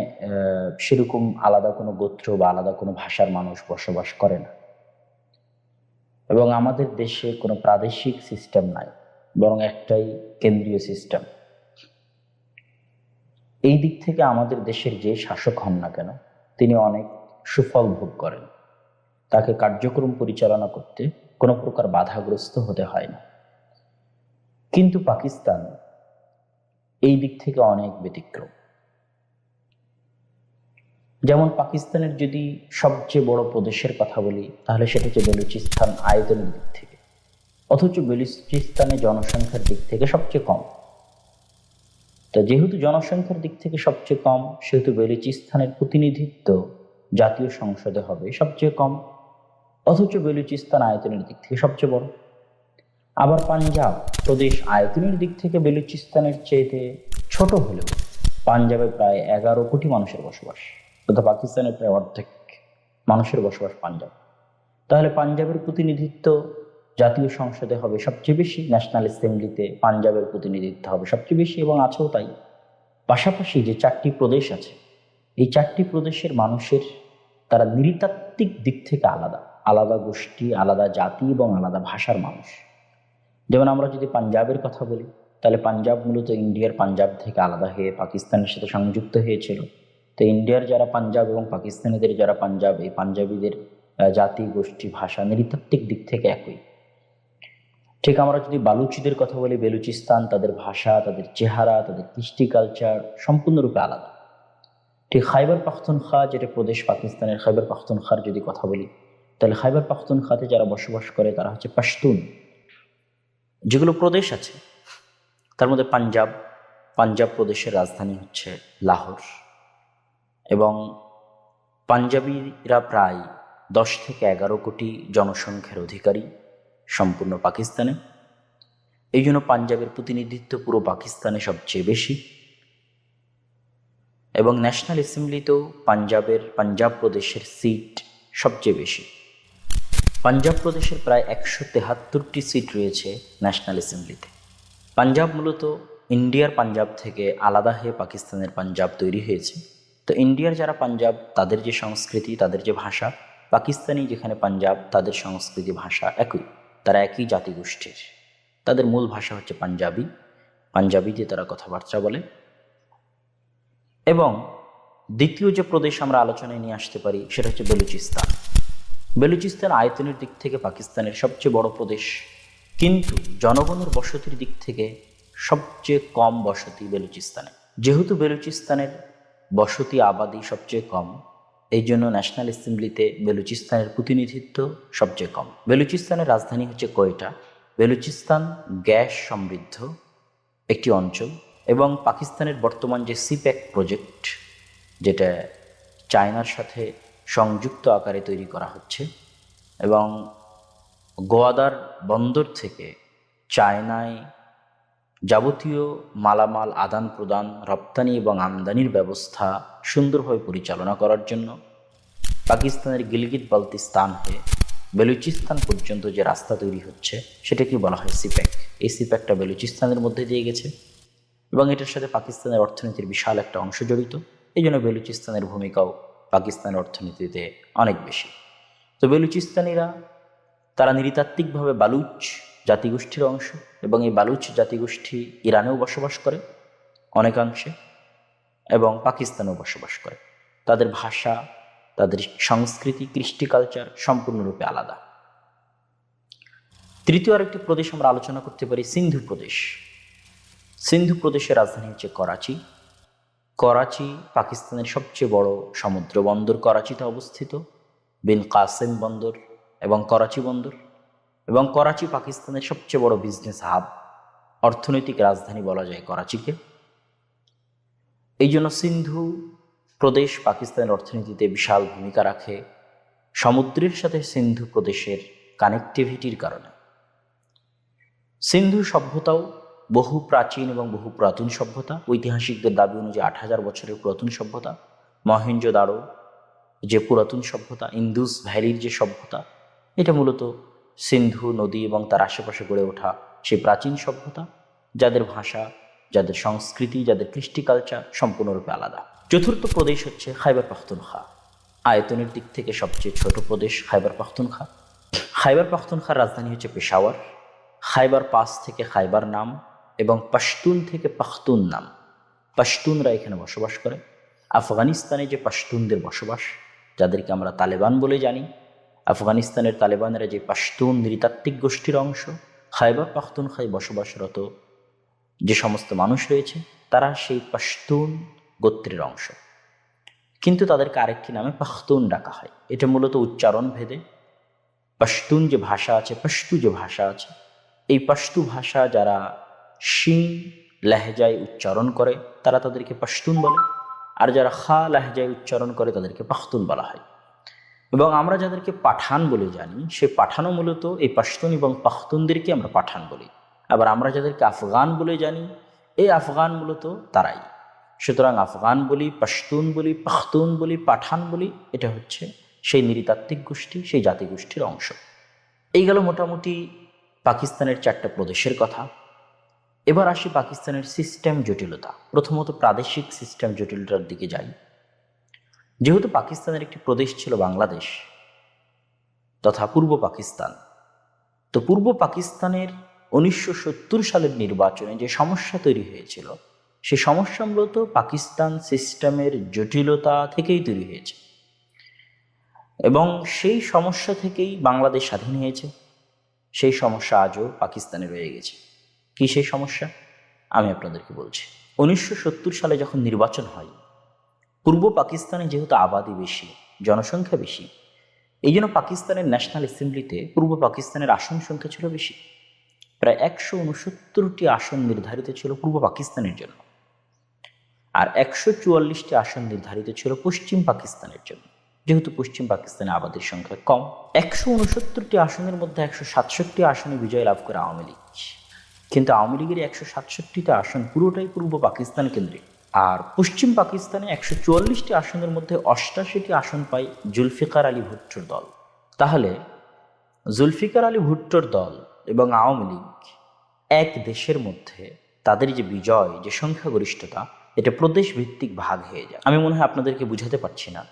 [SPEAKER 1] সেরকম আলাদা কোনো গোত্র বা আলাদা কোনো ভাষার মানুষ বসবাস করে না। এবং আমাদের দেশে কোনো প্রাদেশিক সিস্টেম নাই, বরং একটাই কেন্দ্রীয় সিস্টেম। এই দিক থেকে আমাদের দেশের যে শাসক হন না কেন, তিনি অনেক সুফল ভোগ করেন। তাকে কার্যক্রম পরিচালনা করতে কোনো প্রকার বাধাগ্রস্ত হতে হয় না। কিন্তু পাকিস্তান এই দিক থেকে অনেক ব্যতিক্রম। যেমন পাকিস্তানের যদি সবচেয়ে বড় প্রদেশের কথা বলি, তাহলে সেটা হচ্ছে বেলুচিস্তান আয়তনের দিক থেকে, অথচ বেলুচিস্তানে জনসংখ্যার দিক থেকে সবচেয়ে কম। তা যেহেতু জনসংখ্যার দিক থেকে সবচেয়ে কম, সেহেতু বেলুচিস্তানের প্রতিনিধিত্ব জাতীয় সংসদে হবে সবচেয়ে কম, অথচ বেলুচিস্তান আয়তনের দিক থেকে সবচেয়ে বড়। আবার পাঞ্জাব প্রদেশ আয়তনের দিক থেকে বেলুচিস্তানের চেয়ে ছোট হলেও পাঞ্জাবে প্রায় 11 কোটি মানুষের বসবাস, তথা পাকিস্তানের প্রায় অর্ধেক মানুষের বসবাস পাঞ্জাব। তাহলে পাঞ্জাবের প্রতিনিধিত্ব জাতীয় সংসদে হবে সবচেয়ে বেশি, ন্যাশনাল অ্যাসেম্বলিতে পাঞ্জাবের প্রতিনিধিত্ব হবে সবচেয়ে বেশি, এবং আছেও তাই। পাশাপাশি যে 4টি প্রদেশ আছে, এই 4টি প্রদেশের মানুষের তারা নৃতাত্ত্বিক দিক থেকে আলাদা, আলাদা গোষ্ঠী, আলাদা জাতি এবং আলাদা ভাষার মানুষ। যেমন আমরা যদি পাঞ্জাবের কথা বলি, তাহলে পাঞ্জাব মূলত ইন্ডিয়ার পাঞ্জাব থেকে আলাদা হয়ে পাকিস্তানের সাথে সংযুক্ত হয়েছিল। তো ইন্ডিয়ার যারা পাঞ্জাব এবং পাকিস্তানিদের যারা পাঞ্জাব, এই পাঞ্জাবিদের জাতি, গোষ্ঠী, ভাষা নৃতাত্ত্বিক দিক থেকে একই। ঠিক আমরা যদি বালুচিদের কথা বলি, বেলুচিস্তান, তাদের ভাষা, তাদের চেহারা, তাদের কৃষ্টি কালচার সম্পূর্ণরূপে আলাদা। ঠিক খাইবার পাখতুনখোয়া যেটা প্রদেশ পাকিস্তানের, খাইবার পাখতুনখোয়ার যদি কথা বলি, তাহলে খাইবার পাখতুনখোয়াতে যারা বসবাস করে তারা হচ্ছে পাশতুন। যেগুলো প্রদেশ আছে তার মধ্যে পাঞ্জাব প্রদেশের রাজধানী হচ্ছে লাহোর, এবং পাঞ্জাবিরা প্রায় 10 থেকে 11 কোটি জনসংখ্যার অধিকারী সম্পূর্ণ পাকিস্তানে। এই জন্য পাঞ্জাবের প্রতিনিধিত্ব পুরো পাকিস্তানে সবচেয়ে বেশি, এবং ন্যাশনাল অ্যাসেম্বলিতেও পাঞ্জাব প্রদেশের সিট সবচেয়ে বেশি। পাঞ্জাব প্রদেশের প্রায় 173টি সিট রয়েছে ন্যাশনাল অ্যাসেম্বলিতে। পাঞ্জাব মূলত ইন্ডিয়ার পাঞ্জাব থেকে আলাদা হয়ে পাকিস্তানের পাঞ্জাব তৈরি হয়েছে। তো ইন্ডিয়ার যারা পাঞ্জাব, তাদের যে সংস্কৃতি, তাদের যে ভাষা, পাকিস্তানি যেখানে পাঞ্জাব, তাদের সংস্কৃতি, ভাষা একই, তারা একই জাতিগোষ্ঠীর। তাদের মূল ভাষা হচ্ছে পাঞ্জাবিতে তারা কথাবার্তা বলে। এবং দ্বিতীয় যে প্রদেশ আমরা আলোচনায় নিয়ে আসতে পারি সেটা হচ্ছে বেলুচিস্তান আয়তনের দিক থেকে পাকিস্তানের সবচেয়ে বড় প্রদেশ, কিন্তু জনগণের বসতির দিক থেকে সবচেয়ে কম বসতি বেলুচিস্তানে। যেহেতু বেলুচিস্তানের বসতি আবাদি সবচেয়ে কম, এই জন্য ন্যাশনাল অ্যাসেম্বলিতে বেলুচিস্তানের প্রতিনিধিত্ব সবচেয়ে কম। বেলুচিস্তানের রাজধানী হচ্ছে কোয়েটা। বেলুচিস্তান গ্যাস সমৃদ্ধ একটি অঞ্চল, এবং পাকিস্তানের বর্তমান যে সিপ্যাক প্রজেক্ট, যেটা চায়নার সাথে সংযুক্ত আকারে তৈরি করা হচ্ছে, এবং গোয়াদার বন্দর থেকে চায়নায় যাবতীয় মালামাল আদান প্রদান, রপ্তানি এবং আমদানির ব্যবস্থা সুন্দরভাবে পরিচালনা করার জন্য পাকিস্তানের গিলগিত বালতিস্তান হয়ে বেলুচিস্তান পর্যন্ত যে রাস্তা তৈরি হচ্ছে সেটাকে বলা হয় সিপ্যাক। এই সিপ্যাকটা বেলুচিস্তানের মধ্যে দিয়ে গেছে, এবং এটার সাথে পাকিস্তানের অর্থনীতির বিশাল একটা অংশ জড়িত। এই জন্য বেলুচিস্তানের ভূমিকাও পাকিস্তানের অর্থনীতিতে অনেক বেশি। তো বেলুচিস্তানিরা তারা নৃতাত্ত্বিকভাবে বালুচ জাতিগোষ্ঠীর অংশ, এবং এই বালুচ জাতিগোষ্ঠী ইরানেও বসবাস করে অনেকাংশে, এবং পাকিস্তানেও বসবাস করে। তাদের ভাষা, তাদের সংস্কৃতি, কৃষ্টি কালচার সম্পূর্ণরূপে আলাদা। তৃতীয় আরেকটি প্রদেশ আমরা আলোচনা করতে পারি, সিন্ধু প্রদেশ। সিন্ধু প্রদেশের রাজধানী হচ্ছে করাচি। করাচি পাকিস্তানের সবচেয়ে বড় সমুদ্র বন্দর করাচিতে অবস্থিত, বিন কাসেম বন্দর এবং করাচি বন্দর। এবং করাচি পাকিস্তানের সবচেয়ে বড় বিজনেস হাব, অর্থনৈতিক রাজধানী বলা যায় করাচিকে। এই জন্য সিন্ধু প্রদেশ পাকিস্তানের অর্থনীতিতে বিশাল ভূমিকা রাখে সমুদ্রের সাথে সিন্ধু প্রদেশের কানেক্টিভিটির কারণে। সিন্ধু সভ্যতাও বহু প্রাচীন এবং বহু পুরাতন সভ্যতা। ঐতিহাসিকদের দাবি অনুযায়ী ৮,০০০ বছরের পুরাতন সভ্যতা। মহেঞ্জোদারো যে পুরাতন সভ্যতা, ইন্দুস ভ্যালির যে সভ্যতা, এটা মূলত সিন্ধু নদী এবং তার আশেপাশে গড়ে ওঠা সেই প্রাচীন সভ্যতা, যাদের ভাষা, যাদের সংস্কৃতি, যাদের কৃষ্টি কালচার সম্পূর্ণরূপে আলাদা। চতুর্থ প্রদেশ হচ্ছে খাইবার পাখতুনখা। আয়তনের দিক থেকে সবচেয়ে ছোট প্রদেশ খাইবার পাখতুনখা। খাইবার পাখতুনখার রাজধানী হচ্ছে পেশাওয়ার। খাইবার পাস থেকে খাইবার নাম এবং পশতুন থেকে পাখতুন নাম। পশতুনরা এখানে বসবাস করে। আফগানিস্তানে যে পশতুনদের বসবাস, যাদেরকে আমরা তালেবান বলে জানি, আফগানিস্তানের তালেবানেরা যে পশতুন নৃতাত্ত্বিক গোষ্ঠীর অংশ, খাইবার পাখতুনখায় বসবাসরত যে সমস্ত মানুষ রয়েছে তারা সেই পশতুন গোত্রের অংশ, কিন্তু তাদেরকে আরেকটি নামে পাখতুন ডাকা হয়। এটা মূলত উচ্চারণ ভেদে। পশতুন যে ভাষা আছে, পশতু যে ভাষা আছে, এই পশতু ভাষা যারা শিন লেহজায় উচ্চারণ করে তারা তাদেরকে পশতুন বলে, আর যারা খা লেহজায় উচ্চারণ করে তাদেরকে পাখতুন বলা হয়। এবং আমরা যাদেরকে পাঠান বলে জানি, সে পাঠানও মূলত এই পশতুন এবং পাখতুনদেরকে আমরা পাঠান বলি। আবার আমরা যাদেরকে আফগান বলে জানি, এই আফগান মূলত তারাই। সুতরাং আফগান বলি, পশতুন বলি, পাখতুন বলি, পাঠান বলি, এটা হচ্ছে সেই নৃতাত্ত্বিক গোষ্ঠী, সেই জাতিগোষ্ঠীর অংশ। এই গেল মোটামুটি পাকিস্তানের 4টা প্রদেশের কথা। এবার আসি পাকিস্তানের সিস্টেম জটিলতা। প্রথমত প্রাদেশিক সিস্টেম জটিলতার দিকে যাই। যেহেতু পাকিস্তানের একটি প্রদেশ ছিল বাংলাদেশ তথা পূর্ব পাকিস্তান, তো পূর্ব পাকিস্তানের 1970 সালের নির্বাচনে যে সমস্যা তৈরি হয়েছিল, সেই সমস্যা মূলত পাকিস্তান সিস্টেমের জটিলতা থেকেই তৈরি হয়েছে, এবং সেই সমস্যা থেকেই বাংলাদেশ স্বাধীন হয়েছে। সেই সমস্যা আজও পাকিস্তানে রয়ে গেছে। কি সেই সমস্যা? আমি আপনাদেরকে বলছি। 1970 সালে যখন নির্বাচন হয়, পূর্ব পাকিস্তানে যেহেতু আবাদি বেশি, জনসংখ্যা বেশি, এই জন্য পাকিস্তানের ন্যাশনাল অ্যাসেম্বলিতে পূর্ব পাকিস্তানের আসন সংখ্যা ছিল বেশি। প্রায় 169টি আসন নির্ধারিত ছিল পূর্ব পাকিস্তানের জন্য, আর 144টি আসন নির্ধারিত ছিল পশ্চিম পাকিস্তানের জন্য, যেহেতু পশ্চিম পাকিস্তানে আবাদের সংখ্যা কম। 169টি আসনের মধ্যে 167টি আসনে বিজয় লাভ করে আওয়ামী লীগ, কিন্তু আওয়ামী লীগের 167টি আসন পুরোটাই পূর্ব পাকিস্তান কেন্দ্রিক। আর পশ্চিম পাকিস্তানে 144টি আসনের মধ্যে 88টি আসন পায় জুলফিকার আলী ভুট্টোর দল। তাহলে জুলফিকার আলী ভুট্টোর দল এবং আওয়ামী লীগ এক দেশের মধ্যে তাদের যে বিজয়, যে সংখ্যাগরিষ্ঠতা, এটা প্রদেশ ভিত্তিক ভাগ হয়ে যায়। আমি মনে হয় আপনাদেরকে বুঝাতে পারছি না।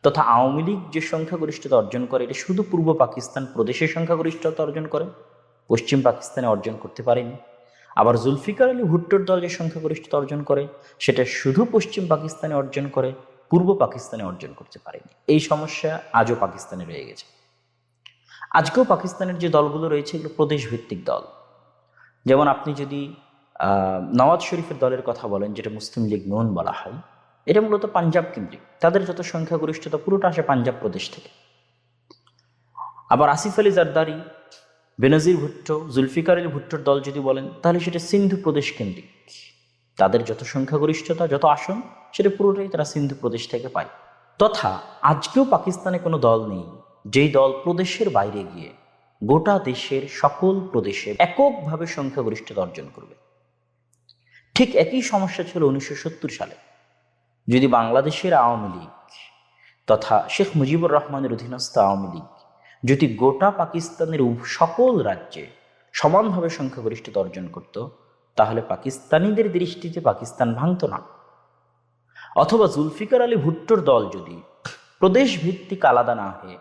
[SPEAKER 1] তথা আওয়ামী লীগ যে সংখ্যাগরিষ্ঠতা অর্জন করে, এটা শুধু পূর্ব পাকিস্তান প্রদেশের সংখ্যাগরিষ্ঠতা অর্জন করে, পশ্চিম পাকিস্তানে অর্জন করতে পারেনি। আবার জুলফিকার আলী ভুট্টোর দল যে সংখ্যাগরিষ্ঠতা অর্জন করে, সেটা শুধু পশ্চিম পাকিস্তানে অর্জন করে, পূর্ব পাকিস্তানে অর্জন করতে পারেনি। এই সমস্যা আজও পাকিস্তানে রয়ে গেছে। আজকেও পাকিস্তানের যে দলগুলো রয়েছে, এগুলো প্রদেশ ভিত্তিক দল। যেমন আপনি যদি নওয়াজ শরীফের দলের কথা বলেন, যেটা মুসলিম লীগ নুন বলা হয়, এটা মূলত পাঞ্জাব কেন্দ্রিক। তাদের যত সংখ্যাগরিষ্ঠতা পুরোটা আসে পাঞ্জাব প্রদেশ থেকে। আবার আসিফ আলী জারদারি, বেনজির ভুট্টো, জুলফিকার আলী ভুট্টোর দল যদি বলেন, তাহলে সেটা সিন্ধু প্রদেশ কেন্দ্রিক। তাদের যত সংখ্যাগরিষ্ঠতা, যত আসন, সেটা পুরোটাই তারা সিন্ধু প্রদেশ থেকে পায়। তথা আজকেও পাকিস্তানে কোনো দল নেই যেই দল প্রদেশের বাইরে গিয়ে গোটা দেশের সকল প্রদেশে এককভাবে সংখ্যাগরিষ্ঠতা অর্জন করবে। ঠিক একই সমস্যা ছিল 1970 সালে। যদি বাংলাদেশের আওয়ামী লীগ তথা শেখ মুজিবুর রহমানের অধীনস্থ আওয়ামী লীগ যদি গোটা পাকিস্তানের সকল রাজ্যে সমানভাবে সংখ্যাগরিষ্ঠতা অর্জন করত, তাহলে পাকিস্তানিদের দৃষ্টিতে পাকিস্তান ভাঙত না। অথবা জুলফিকার আলী ভুট্টোর দল যদি প্রদেশ ভিত্তিক আলাদা না হয়ে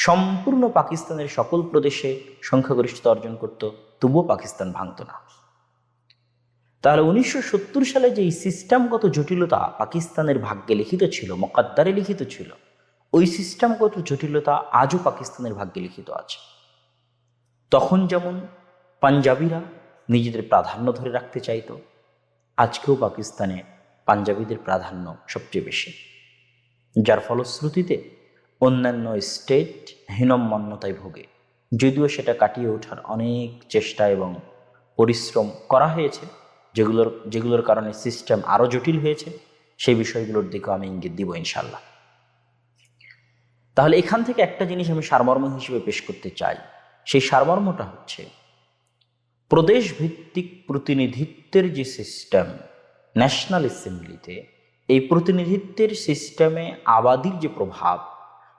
[SPEAKER 1] সম্পূর্ণ পাকিস্তানের সকল প্রদেশে সংখ্যাগরিষ্ঠতা অর্জন করত, তবুও পাকিস্তান ভাঙত না। তাহলে 1970 সালে যে সিস্টেমগত জটিলতা পাকিস্তানের ভাগ্যে লিখিত ছিল, মকদ্দারে লিখিত ছিল, ওই সিস্টেমগত জটিলতা আজও পাকিস্তানের ভাগ্যে লিখিত আছে। তখন যেমন পাঞ্জাবিরা নিজেদের প্রাধান্য ধরে রাখতে চাইতো, আজকেও পাকিস্তানে পাঞ্জাবিদের প্রাধান্য সবচেয়ে বেশি, যার ফলশ্রুতিতে অন্যান্য স্টেট হীনম্মন্যতায় ভোগে। যদিও সেটা কাটিয়ে ওঠার অনেক চেষ্টা এবং পরিশ্রম করা হয়েছে, যেগুলোর কারণে সিস্টেম আরও জটিল হয়েছে, সেই বিষয়গুলোর দিকেও আমি ইঙ্গিত দিব ইনশাল্লাহ। তাহলে এখান থেকে একটা জিনিস আমি সারমর্ম হিসেবে পেশ করতে চাই। সেই সারমর্মটা হচ্ছে, প্রদেশ ভিত্তিক প্রতিনিধিত্বের যে সিস্টেম ন্যাশনাল অ্যাসেম্বলিতে, এই প্রতিনিধিত্বের সিস্টেমে আবাদির যে প্রভাব,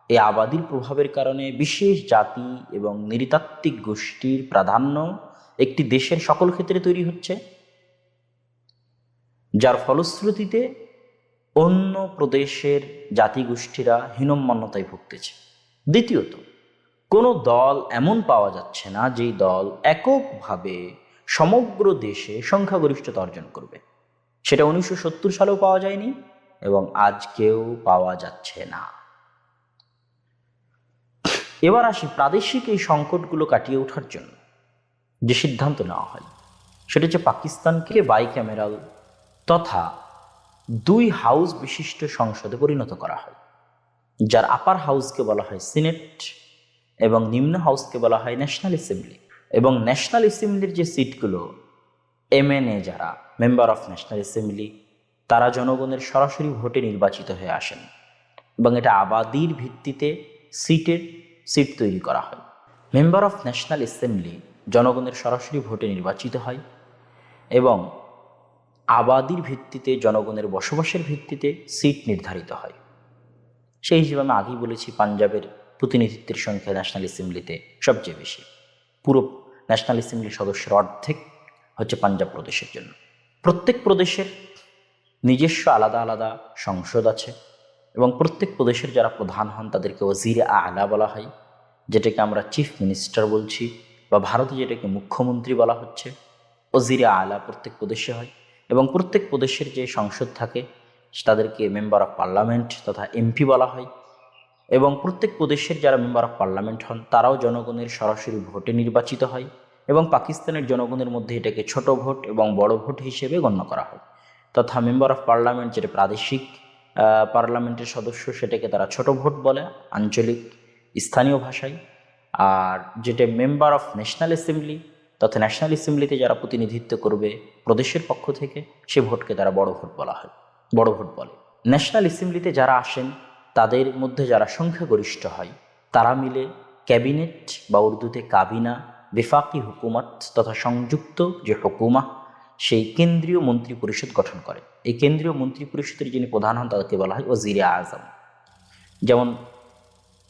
[SPEAKER 1] এই আবাদির প্রভাবের কারণে বিশেষ জাতি এবং নৃতাত্ত্বিক গোষ্ঠীর প্রাধান্য একটি দেশের সকল ক্ষেত্রে তৈরি হচ্ছে, যার ফলশ্রুতিতে অন্য প্রদেশের জাতিগোষ্ঠীরা হীনম্মন্যতায় ভুগতেছে। দ্বিতীয়ত, কোনো দল এমন পাওয়া যাচ্ছে না যেই দল এককভাবে সমগ্র দেশে সংখ্যাগরিষ্ঠতা অর্জন করবে। সেটা 1970 সালেও পাওয়া যায়নি এবং আজকেও পাওয়া যাচ্ছে না। এবার আসি প্রাদেশিক এই সংকটগুলো কাটিয়ে ওঠার জন্য যে সিদ্ধান্ত নেওয়া হয়, সেটা হচ্ছে পাকিস্তানকে বাইক্যামেরাল তথা 2 হাউস বিশিষ্ট সংসদে পরিণত করা হয়, যার আপার হাউসকে বলা হয় সিনেট এবং নিম্ন হাউসকে বলা হয় ন্যাশনাল অ্যাসেম্বলি। এবং ন্যাশনাল অ্যাসেম্বলির যে সিটগুলো, MNA যারা মেম্বার অফ ন্যাশনাল অ্যাসেম্বলি, তারা জনগণের সরাসরি ভোটে নির্বাচিত হয়ে আসেন এবং এটা আবাদির ভিত্তিতে সিট তৈরি করা হয়। মেম্বার অফ ন্যাশনাল অ্যাসেম্বলি জনগণের সরাসরি ভোটে নির্বাচিত হয় এবং আবাদির ভিত্তিতে, জনগণের বসবাসের ভিত্তিতে সিট নির্ধারিত হয়। সেই হিসেবে আমি আগেই বলেছি, পাঞ্জাবের প্রতিনিধিত্বের সংখ্যা ন্যাশনাল অ্যাসেম্বলিতে সবচেয়ে বেশি। পুরো ন্যাশনাল অ্যাসেম্বলির সদস্যের অর্ধেক হচ্ছে পাঞ্জাব প্রদেশের জন্য। প্রত্যেক প্রদেশের নিজস্ব আলাদা আলাদা সংসদ আছে এবং প্রত্যেক প্রদেশের যারা প্রধান হন তাদেরকে ওজিরে আলা বলা হয়, যেটাকে আমরা চিফ মিনিস্টার বলছি, বা ভারতে যেটাকে মুখ্যমন্ত্রী বলা হচ্ছে। ওজিরে আলা প্রত্যেক প্রদেশে হয় এবং প্রত্যেক প্রদেশের যে সংসদ থাকে তাদেরকে মেম্বার অফ পার্লামেন্ট তথা MP বলা হয়। এবং প্রত্যেক প্রদেশের যারা মেম্বার অফ পার্লামেন্ট হন তারাও জনগণের সরাসরি ভোটে নির্বাচিত হয় এবং পাকিস্তানের জনগণের মধ্যে এটাকে ছোট ভোট এবং বড় ভোট হিসেবে গণ্য করা হয়। তথা মেম্বার অফ পার্লামেন্ট যেটা প্রাদেশিক পার্লামেন্টের সদস্য, সেটাকে তারা ছোট ভোট বলে আঞ্চলিক স্থানীয় ভাষায়। আর যেটা মেম্বার অফ ন্যাশনাল অ্যাসেম্বলি তথা ন্যাশনাল অ্যাসেম্বলিতে যারা প্রতিনিধিত্ব করবে প্রদেশের পক্ষ থেকে, সে ভোটকে তারা বড় ভোট বলা হয়, বড় ভোট বলে। ন্যাশনাল অ্যাসেম্বলিতে যারা আসেন তাদের মধ্যে যারা সংখ্যাগরিষ্ঠ হয় তারা মিলে ক্যাবিনেট বা উর্দুতে কাবিনা, বেফাকি হুকুমত তথা সংযুক্ত যে হুকুমা, সেই কেন্দ্রীয় মন্ত্রী পরিষদ গঠন করে। এই কেন্দ্রীয় মন্ত্রী পরিষদের যিনি প্রধান হন তাদেরকে বলা হয় ওজিরে আজম। যেমন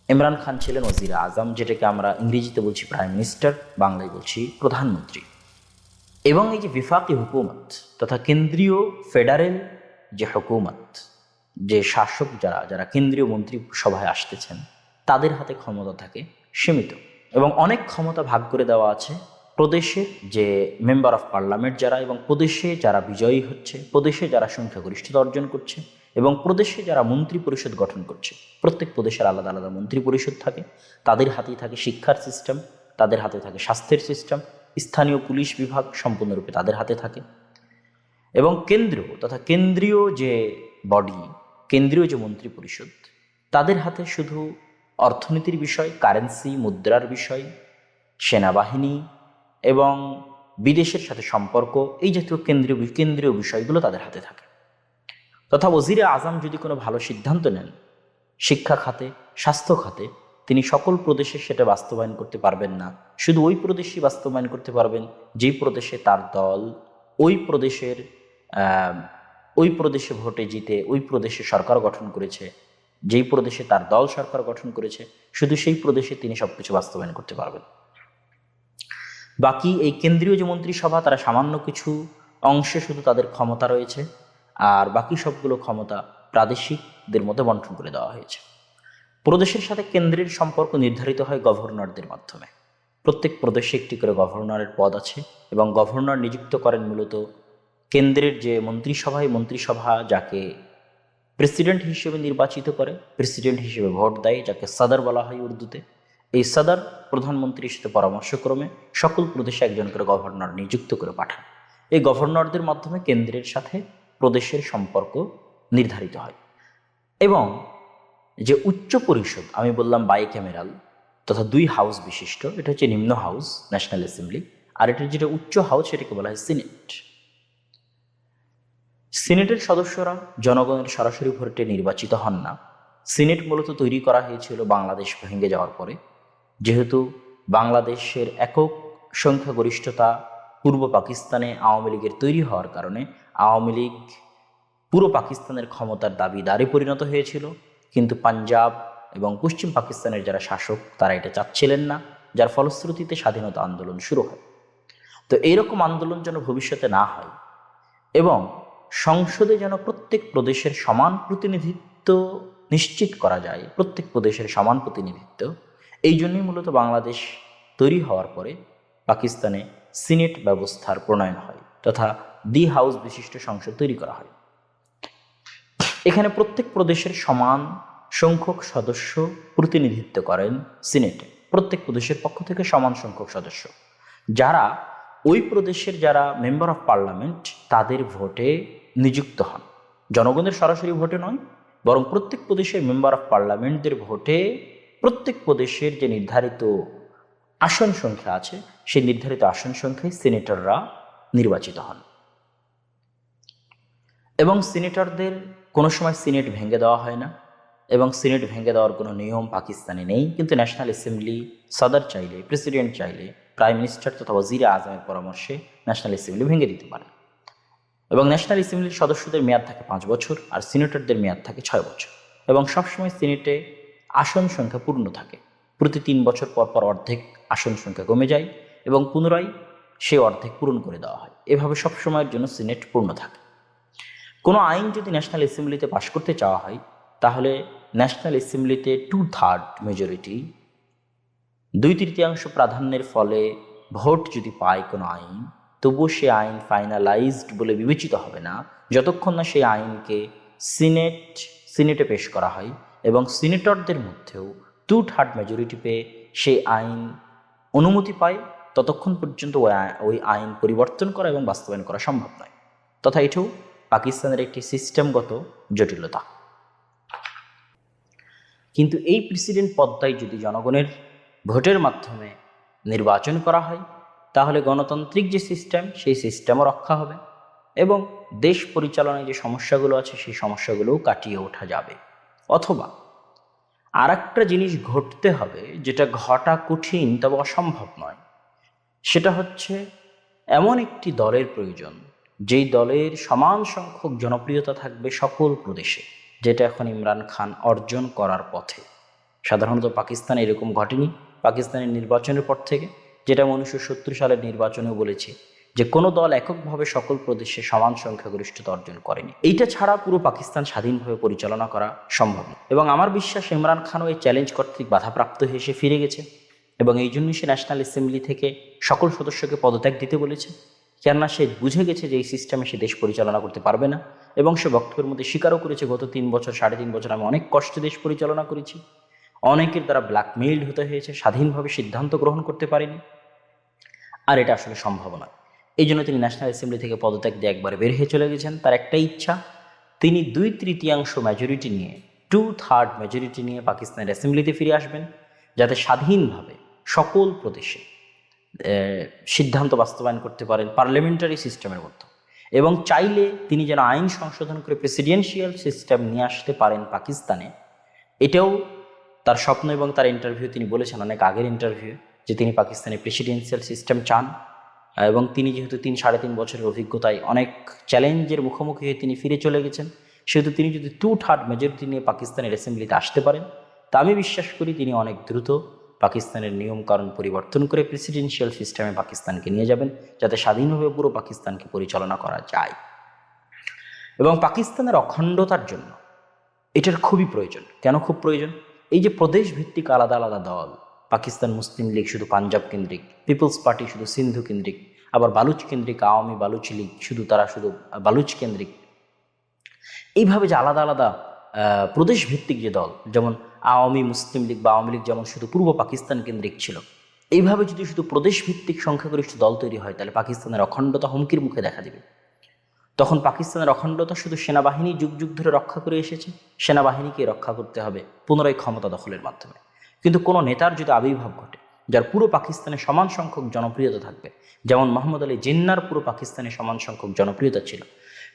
[SPEAKER 1] ইমরান খান ছিলেন ওজিরে আজম, যেটাকে আমরা ইংরেজিতে বলছি প্রাইম মিনিস্টার, বাংলায় বলছি প্রধানমন্ত্রী। এবং এই যে বিফাকি হুকুমত তথা কেন্দ্রীয় ফেডারেল যে হুকুমত, যে শাসক যারা কেন্দ্রীয় মন্ত্রী সভায় আসতেছেন, তাদের হাতে ক্ষমতা থাকে সীমিত এবং অনেক ক্ষমতা ভাগ করে দেওয়া আছে প্রদেশের যে মেম্বার অফ পার্লামেন্ট যারা, এবং প্রদেশে যারা বিজয়ী হচ্ছে, প্রদেশে যারা সংখ্যাগরিষ্ঠতা অর্জন করছে এবং প্রদেশে যারা মন্ত্রী পরিষদ গঠন করছে। প্রত্যেক প্রদেশের আলাদা আলাদা মন্ত্রী পরিষদ থাকে, তাদের হাতেই থাকে শিক্ষার সিস্টেম, তাদের হাতে থাকে স্বাস্থ্যের সিস্টেম, স্থানীয় পুলিশ বিভাগ সম্পূর্ণরূপে তাদের হাতে থাকে। এবং কেন্দ্র তথা কেন্দ্রীয় যে বডি, কেন্দ্রীয় যে মন্ত্রী পরিষদ, তাদের হাতে শুধু অর্থনীতির বিষয়, কারেন্সি মুদ্রার বিষয়, সেনাবাহিনী এবং বিদেশের সাথে সম্পর্ক, এই জাতীয় কেন্দ্রীয় বিষয়গুলো তাদের হাতে থাকে। তথা ওজিরে আজম যদি কোনো ভালো সিদ্ধান্ত নেন শিক্ষা খাতে, স্বাস্থ্য খাতে, তিনি সকল প্রদেশে সেটা বাস্তবায়ন করতে পারবেন না, শুধু ওই প্রদেশই বাস্তবায়ন করতে পারবেন যেই প্রদেশে তার দল ওই প্রদেশে ভোটে জিতে ওই প্রদেশে সরকার গঠন করেছে, যেই প্রদেশে তার দল সরকার গঠন করেছে, শুধু সেই প্রদেশে তিনি সবকিছু বাস্তবায়ন করতে পারবেন। বাকি এই কেন্দ্রীয় যে মন্ত্রিসভা, তারা সামান্য কিছু অংশে শুধু তাদের ক্ষমতা রয়েছে, আর বাকি সবগুলো ক্ষমতা প্রাদেশিকদের মধ্যে বন্টন করে দেওয়া হয়েছে। প্রদেশের সাথে কেন্দ্রের সম্পর্ক নির্ধারিত হয় গভর্নরদের মাধ্যমে। প্রত্যেক প্রদেশে একটি করে গভর্নরের পদ আছে এবং গভর্নর নিযুক্ত করেন মূলত কেন্দ্রের যে মন্ত্রিসভা যাকে প্রেসিডেন্ট হিসেবে নির্বাচিত করে, প্রেসিডেন্ট হিসেবে ভোট দেয়, যাকে সদর বলা হয় উর্দুতে। এই সদর প্রধানমন্ত্রীর সাথে পরামর্শক্রমে সকল প্রদেশে একজন করে গভর্নর নিযুক্ত করে পাঠান। এই গভর্নরদের মাধ্যমে কেন্দ্রের সাথে প্রদেশের সম্পর্ক নির্ধারিত হয়। এবং যে উচ্চ পরিষদ আমি বললাম বাইক্যামেরাল তথা 2 হাউস বিশিষ্ট, এটা হচ্ছে নিম্ন হাউস ন্যাশনাল অ্যাসেম্বলি, আর এটার যেটা উচ্চ হাউস সেটাকে বলা হয় সিনেট। সিনেটের সদস্যরা জনগণের সরাসরি ভোটে নির্বাচিত হন না। সিনেট মূলত তৈরি করা হয়েছিল বাংলাদেশ ভেঙে যাওয়ার পরে, যেহেতু বাংলাদেশের একক সংখ্যাগরিষ্ঠতা পূর্ব পাকিস্তানে আওয়ামী লীগের তৈরি হওয়ার কারণে আওয়ামী লীগ পুরো পাকিস্তানের ক্ষমতার দাবিদারে পরিণত হয়েছিল, কিন্তু পাঞ্জাব এবং পশ্চিম পাকিস্তানের যারা শাসক তারা এটা চাচ্ছিলেন না, যার ফলশ্রুতিতে স্বাধীনতা আন্দোলন শুরু হয়। তো এইরকম আন্দোলন যেন ভবিষ্যতে না হয় এবং সংসদে যেন প্রত্যেক প্রদেশের সমান প্রতিনিধিত্ব নিশ্চিত করা যায়, প্রত্যেক প্রদেশের সমান প্রতিনিধিত্ব, এই জন্যই মূলত বাংলাদেশ তৈরি হওয়ার পরে পাকিস্তানে সিনেট ব্যবস্থার প্রণয়ন হয় তথা 2 হাউস বিশিষ্ট সংসদ তৈরি করা হয়। এখানে প্রত্যেক প্রদেশের সমান সংখ্যক সদস্য প্রতিনিধিত্ব করেন সিনেটে, প্রত্যেক প্রদেশের পক্ষ থেকে সমান সংখ্যক সদস্য, যারা ওই প্রদেশের যারা মেম্বার অফ পার্লামেন্ট তাদের ভোটে নিযুক্ত হন। জনগণের সরাসরি ভোটে নয়, বরং প্রত্যেক প্রদেশের মেম্বার অফ পার্লামেন্টদের ভোটে প্রত্যেক প্রদেশের যে নির্ধারিত আসন সংখ্যা আছে সেই নির্ধারিত আসন সংখ্যায় সিনেটররা নির্বাচিত হন। এবং সিনেটরদের কোনো সময় সিনেট ভেঙে দেওয়া হয় না এবং সিনেট ভেঙে দেওয়ার কোনো নিয়ম পাকিস্তানে নেই, কিন্তু ন্যাশনাল অ্যাসেম্বলি সদর চাইলে, প্রেসিডেন্ট চাইলে প্রাইম মিনিস্টার তথা ওয়াজিরে আজমের পরামর্শে ন্যাশনাল অ্যাসেম্বলি ভেঙে দিতে পারে। এবং ন্যাশনাল অ্যাসেম্বলির সদস্যদের মেয়াদ থাকে 5 বছর আর সিনেটরদের মেয়াদ থাকে 6 বছর। এবং সবসময় সিনেটে আসন সংখ্যা পূর্ণ থাকে, প্রতি 3 বছর পর পর অর্ধেক আসন সংখ্যা কমে যায় এবং পুনরায় সে অর্ধেক পূরণ করে দেওয়া হয়। এভাবে সবসময়ের জন্য সিনেট পূর্ণ থাকে। কোনো আইন যদি ন্যাশনাল অ্যাসেম্বলিতে পাশ করতে চাওয়া হয় তাহলে ন্যাশনাল অ্যাসেম্বলিতে 2/3 মেজরিটি, 2/3 প্রাধান্যের ফলে ভোট যদি পায় কোনো আইন, তবুও সে আইন ফাইনালাইজড বলে বিবেচিত হবে না যতক্ষণ না সেই আইনকে সিনেটে পেশ করা হয় এবং সিনেটরদের মধ্যেও 2/3 মেজরিটি পেয়ে সেই আইন অনুমতি পায়, ততক্ষণ পর্যন্ত ওই আইন পরিবর্তন করা এবং বাস্তবায়ন করা সম্ভব নয়। তথা এটাও পাকিস্তানের একটি সিস্টেমগত জটিলতা। কিন্তু এই প্রেসিডেন্ট পদটাই যদি জনগণের ভোটের মাধ্যমে নির্বাচন করা হয় তাহলে গণতান্ত্রিক যে সিস্টেম সেই সিস্টেমও রক্ষা হবে এবং দেশ পরিচালনায় যে সমস্যাগুলো আছে সেই সমস্যাগুলোও কাটিয়ে ওঠা যাবে। অথবা আর একটা জিনিস ঘটতে হবে, যেটা ঘটা কঠিন তবে অসম্ভব নয়, সেটা হচ্ছে এমন একটি দলের প্রয়োজন যেই দলের সমান সংখ্যক জনপ্রিয়তা থাকবে সকল প্রদেশে, যেটা এখন ইমরান খান অর্জন করার পথে। সাধারণত পাকিস্তানে এরকম ঘটেনি পাকিস্তানের নির্বাচনের পর থেকে, যেটা 1970 সালের নির্বাচনেও বলেছে যে কোনো দল এককভাবে সকল প্রদেশে সমান সংখ্যাগরিষ্ঠতা অর্জন করেনি। এইটা ছাড়া পুরো পাকিস্তান স্বাধীনভাবে পরিচালনা করা সম্ভব নয় এবং আমার বিশ্বাস ইমরান খানও এই চ্যালেঞ্জ কর্তৃক বাধাপ্রাপ্ত হয়ে এসে ফিরে গেছে এবং এই জন্যই সে ন্যাশনাল অ্যাসেম্বলি থেকে সকল সদস্যকে পদত্যাগ দিতে বলেছে, কেননা সে বুঝে গেছে যে এই সিস্টেমে সে দেশ পরিচালনা করতে পারবে না। এবং সে বক্তব্যের মধ্যে স্বীকারও করেছে গত 3 বছর 3.5 বছর আমি অনেক কষ্টে দেশ পরিচালনা করেছি, অনেকের দ্বারা ব্ল্যাকমেইলড হতে হয়েছে, স্বাধীনভাবে সিদ্ধান্ত গ্রহণ করতে পারেনি, আর এটা আসলে সম্ভব নয়। এই জন্য তিনি ন্যাশনাল অ্যাসেম্বলি থেকে পদত্যাগ দিয়ে একবারে বের হয়ে চলে গেছেন। তার একটাই ইচ্ছা, তিনি 2/3 মেজরিটি নিয়ে, 2/3 মেজরিটি নিয়ে পাকিস্তানের অ্যাসেম্বলিতে ফিরে আসবেন, যাতে স্বাধীনভাবে সকল প্রদেশে সিদ্ধান্ত বাস্তবায়ন করতে পারেন পার্লামেন্টারি সিস্টেমের মধ্যে। এবং চাইলে তিনি যেন আইন সংশোধন করে প্রেসিডেন্সিয়াল সিস্টেম নিয়ে আসতে পারেন পাকিস্তানে, এটাও তার স্বপ্ন। এবং তার ইন্টারভিউ তিনি বলেছেন, অনেক আগের ইন্টারভিউ, যে তিনি পাকিস্তানে প্রেসিডেন্সিয়াল সিস্টেম চান। এবং তিনি যেহেতু 3-3.5 বছরের অভিজ্ঞতায় অনেক চ্যালেঞ্জের মুখোমুখি হয়ে তিনি ফিরে চলে গেছেন, সেহেতু তিনি যদি 2/3 মেজরিটি নিয়ে পাকিস্তানের অ্যাসেম্বলিতে আসতে পারেন, তা আমি বিশ্বাস করি তিনি অনেক দ্রুত পাকিস্তানের নিয়মকানুন পরিবর্তন করে প্রেসিডেন্সিয়াল সিস্টেমে পাকিস্তানকে নিয়ে যাবেন, যাতে স্বাধীনভাবে পুরো পাকিস্তানকে পরিচালনা করা যায়। এবং পাকিস্তানের অখণ্ডতার জন্য এটার খুবই প্রয়োজন। কেন খুব প্রয়োজন? এই যে প্রদেশ ভিত্তিক আলাদা আলাদা দল, পাকিস্তান মুসলিম লীগ শুধু পাঞ্জাব কেন্দ্রিক, পিপলস পার্টি শুধু সিন্ধু কেন্দ্রিক, আবার বালুচ কেন্দ্রিক আওয়ামী বালুচ লীগ তারা শুধু বালুচ কেন্দ্রিক, এইভাবে যে আলাদা আলাদা প্রদেশ ভিত্তিক যে দল, যেমন আওয়ামী মুসলিম লীগ বা আওয়ামী লীগ যেমন শুধু পূর্ব পাকিস্তান কেন্দ্রিক ছিল, এইভাবে যদি শুধু প্রদেশ ভিত্তিক সংখ্যাগরিষ্ঠ দল তৈরি হয় তাহলে পাকিস্তানের অখণ্ডতা হুমকির মুখে দেখা দেবে। তখন পাকিস্তানের অখণ্ডতা শুধু সেনাবাহিনী যুগ যুগ ধরে রক্ষা করে এসেছে, সেনাবাহিনীকে রক্ষা করতে হবে পুনরায় ক্ষমতা দখলের মাধ্যমে। কিন্তু কোনো নেতার যদি আবির্ভাব ঘটে যার পুরো পাকিস্তানে সমান সংখ্যক জনপ্রিয়তা থাকবে, যেমন মোহাম্মদ আলী জিন্নার পুরো পাকিস্তানে সমান সংখ্যক জনপ্রিয়তা ছিল,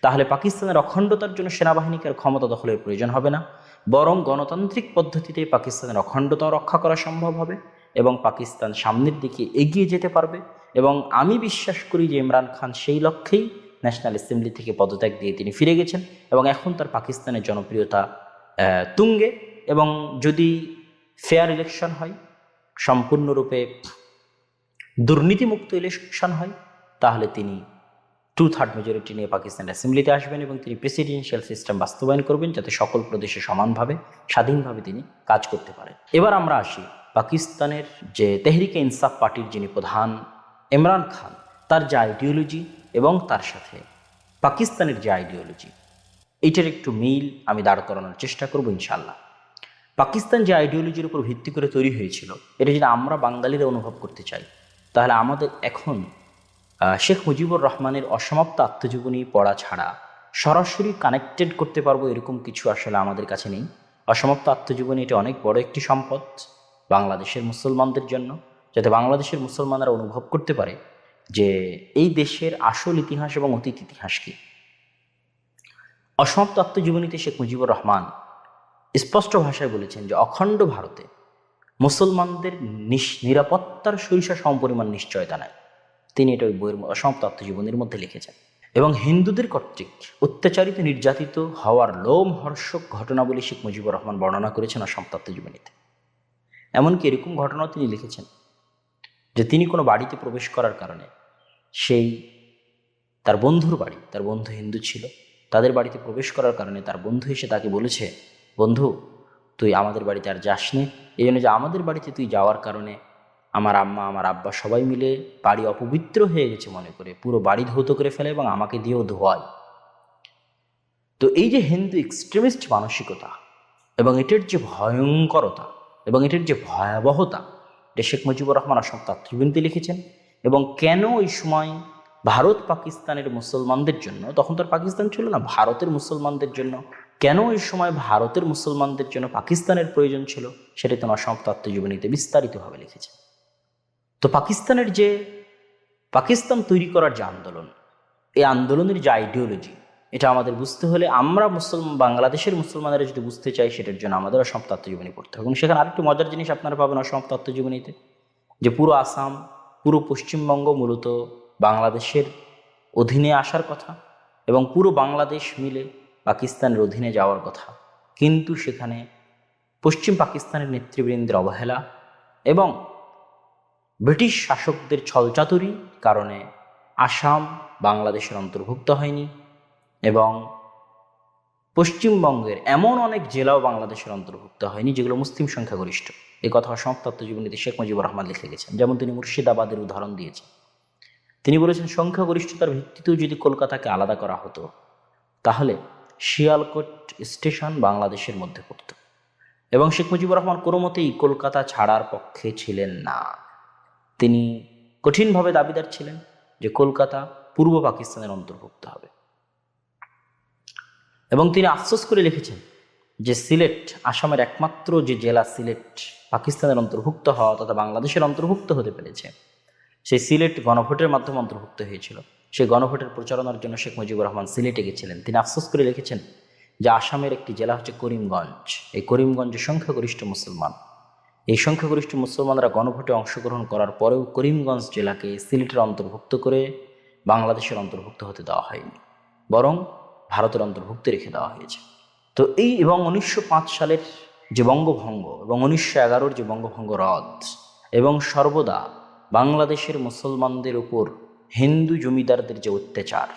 [SPEAKER 1] তাহলে পাকিস্তানের অখণ্ডতার জন্য সেনাবাহিনীকে আর ক্ষমতা দখলের প্রয়োজন হবে না, বরং গণতান্ত্রিক পদ্ধতিতে পাকিস্তানের অখণ্ডতাও রক্ষা করা সম্ভব হবে এবং পাকিস্তান সামনের দিকে এগিয়ে যেতে পারবে। এবং আমি বিশ্বাস করি যে ইমরান খান সেই লক্ষ্যেই ন্যাশনাল অ্যাসেম্বলি থেকে পদত্যাগ দিয়ে তিনি ফিরে গেছেন এবং এখন তার পাকিস্তানের জনপ্রিয়তা তুঙ্গে। এবং যদি ফেয়ার ইলেকশন হয়, সম্পূর্ণরূপে দুর্নীতিমুক্ত ইলেকশন হয়, তাহলে তিনি 2/3 মেজরিটি নিয়ে পাকিস্তান অ্যাসেম্বলিতে আসবেন এবং তিনি প্রেসিডেন্সিয়াল সিস্টেম বাস্তবায়ন করবেন যাতে সকল প্রদেশে সমানভাবে স্বাধীনভাবে তিনি কাজ করতে পারেন। এবার আমরা আসি পাকিস্তানের যে তেহরিকে ইনসাফ পার্টির যিনি প্রধান ইমরান খান, তার যে আইডিওলজি এবং তার সাথে পাকিস্তানের যে আইডিওলজি, এইটার একটু মিল আমি দাঁড় করানোর চেষ্টা করব ইনশাল্লাহ। পাকিস্তান যে আইডিওলজির উপর ভিত্তি করে তৈরি হয়েছিল, এটা যদি আমরা বাঙালিরা অনুভব করতে চাই তাহলে আমাদের এখন শেখ মুজিবুর রহমানের অসমাপ্ত আত্মজীবনী পড়া ছাড়া সরাসরি কানেক্টেড করতে পারবো এরকম কিছু আসলে আমাদের কাছে নেই। অসমাপ্ত আত্মজীবনী এটা অনেক বড় একটি সম্পদ বাংলাদেশের মুসলমানদের জন্য, যাতে বাংলাদেশের মুসলমানরা অনুভব করতে পারে যে এই দেশের আসল ইতিহাস এবং অতীত ইতিহাস কি। অসমাপ্ত আত্মজীবনীতে শেখ মুজিবুর রহমান স্পষ্ট ভাষায় বলেছেন যে অখণ্ড ভারতে মুসলমানদের নিরাপত্তার সরিষা সমপরিমাণ নিশ্চয়তা নাই। তিনি এটা ওই বইয়ের অসমাপ্ত আত্মজীবনীর মধ্যে লিখেছেন। এবং হিন্দুদের কর্তৃক অত্যাচারিত নির্যাতিত হওয়ার লোমহর্ষক ঘটনাবলী শেখ মুজিবুর রহমান বর্ণনা করেছেন অসমাপ্ত আত্মজীবনীতে। এমনকি এরকম ঘটনাও তিনি লিখেছেন যে তিনি কোনো বাড়িতে প্রবেশ করার কারণে সেই তার বন্ধুর বাড়ি, তার বন্ধু হিন্দু ছিল, তাদের বাড়িতে প্রবেশ করার কারণে তার বন্ধু এসে তাকে বলেছে, বন্ধু তুই আমাদের বাড়িতে আর যাস নে, এই জন্য যে আমাদের বাড়িতে তুই যাওয়ার কারণে আমার আম্মা আমার আব্বা সবাই মিলে বাড়ি অপবিত্র হয়ে গেছে মনে করে পুরো বাড়ি ধৌত করে ফেলে এবং আমাকে দিয়েও ধোয়ায়। তো এই যে হিন্দু এক্সট্রিমিস্ট মানসিকতা এবং এটার যে ভয়ঙ্করতা এবং এটার যে ভয়াবহতা, এটা শেখ মুজিবুর রহমান অসমাপ্ত আত্মজীবনীতে লিখেছেন। এবং কেন ওই সময় ভারত পাকিস্তানের মুসলমানদের জন্য, তখন তো আর পাকিস্তান ছিল না, ভারতের মুসলমানদের জন্য কেন ওই সময় ভারতের মুসলমানদের জন্য পাকিস্তানের প্রয়োজন ছিল, সেটা তিনি অসমাপ্ত আত্মজীবনীতে বিস্তারিতভাবে লিখেছেন। তো পাকিস্তানের যে পাকিস্তান তৈরি করার যে আন্দোলন, এই আন্দোলনের যে আইডিওলজি, এটা আমাদের বুঝতে হলে আমরা বাংলাদেশের মুসলমানেরা যদি বুঝতে চাই, সেটার জন্য আমাদের অসমাপ্ত আত্মজীবনী পড়তে হবে। এবং সেখানে আরেকটু মজার জিনিস আপনারা পাবেন অসমাপ্ত আত্মজীবনীতে, যে পুরো আসাম পুরো পশ্চিমবঙ্গ মূলত বাংলাদেশের অধীনে আসার কথা এবং পুরো বাংলাদেশ মিলে পাকিস্তানের অধীনে যাওয়ার কথা, কিন্তু সেখানে পশ্চিম পাকিস্তানের নেতৃবৃন্দের অবহেলা এবং ব্রিটিশ শাসকদের ছলচাতুরির কারণে আসাম বাংলাদেশের অন্তর্ভুক্ত হয়নি এবং পশ্চিমবঙ্গের এমন অনেক জেলাও বাংলাদেশের অন্তর্ভুক্ত হয়নি যেগুলো মুসলিম সংখ্যাগরিষ্ঠ। এই কথা অসমাপ্ত আত্মজীবনীতে শেখ মুজিবুর রহমান লিখে গেছেন। যেমন তিনি মুর্শিদাবাদের উদাহরণ দিয়েছেন। তিনি বলেছেন সংখ্যাগরিষ্ঠতার ভিত্তিতেও যদি কলকাতাকে আলাদা করা হতো তাহলে শিয়ালকোট স্টেশন বাংলাদেশের মধ্যে পড়ত। এবং শেখ মুজিবুর রহমান কোনো মতেই কলকাতা ছাড়ার পক্ষে ছিলেন না। তিনি কঠিনভাবে দাবিদার ছিলেন যে কলকাতা পূর্ব পাকিস্তানের অন্তর্ভুক্ত হবে। এবং তিনি আফসোস করে লিখেছেন যে সিলেট, আসামের একমাত্র যে জেলা সিলেট পাকিস্তানের অন্তর্ভুক্ত হওয়া তথা বাংলাদেশের অন্তর্ভুক্ত হতে পেরেছে, সেই সিলেট গণভোটের মাধ্যমে অন্তর্ভুক্ত হয়েছিল। সেই গণভোটের প্রচারণার জন্য শেখ মুজিবুর রহমান সিলেটে গেছিলেন। তিনি আফসোস করে লিখেছেন যে আসামের একটি জেলা হচ্ছে করিমগঞ্জ, এই করিমগঞ্জের সংখ্যাগরিষ্ঠ মুসলমান, এই সংখ্যাগরিষ্ঠ মুসলমানরা গণভোটে অংশগ্রহণ করার পরেও করিমগঞ্জ জেলাকে সিলেটের অন্তর্ভুক্ত করে বাংলাদেশের অন্তর্ভুক্ত হতে দেওয়া হয়নি, বরং ভারতের অন্তর্ভুক্ত রেখে দেওয়া হয়েছে। তো এই এবং 1905 সালের যে বঙ্গভঙ্গ এবং 1911-র যে বঙ্গভঙ্গ রদ এবং সর্বদা বাংলাদেশের মুসলমানদের উপর হিন্দু জমিদারদের যে অত্যাচার,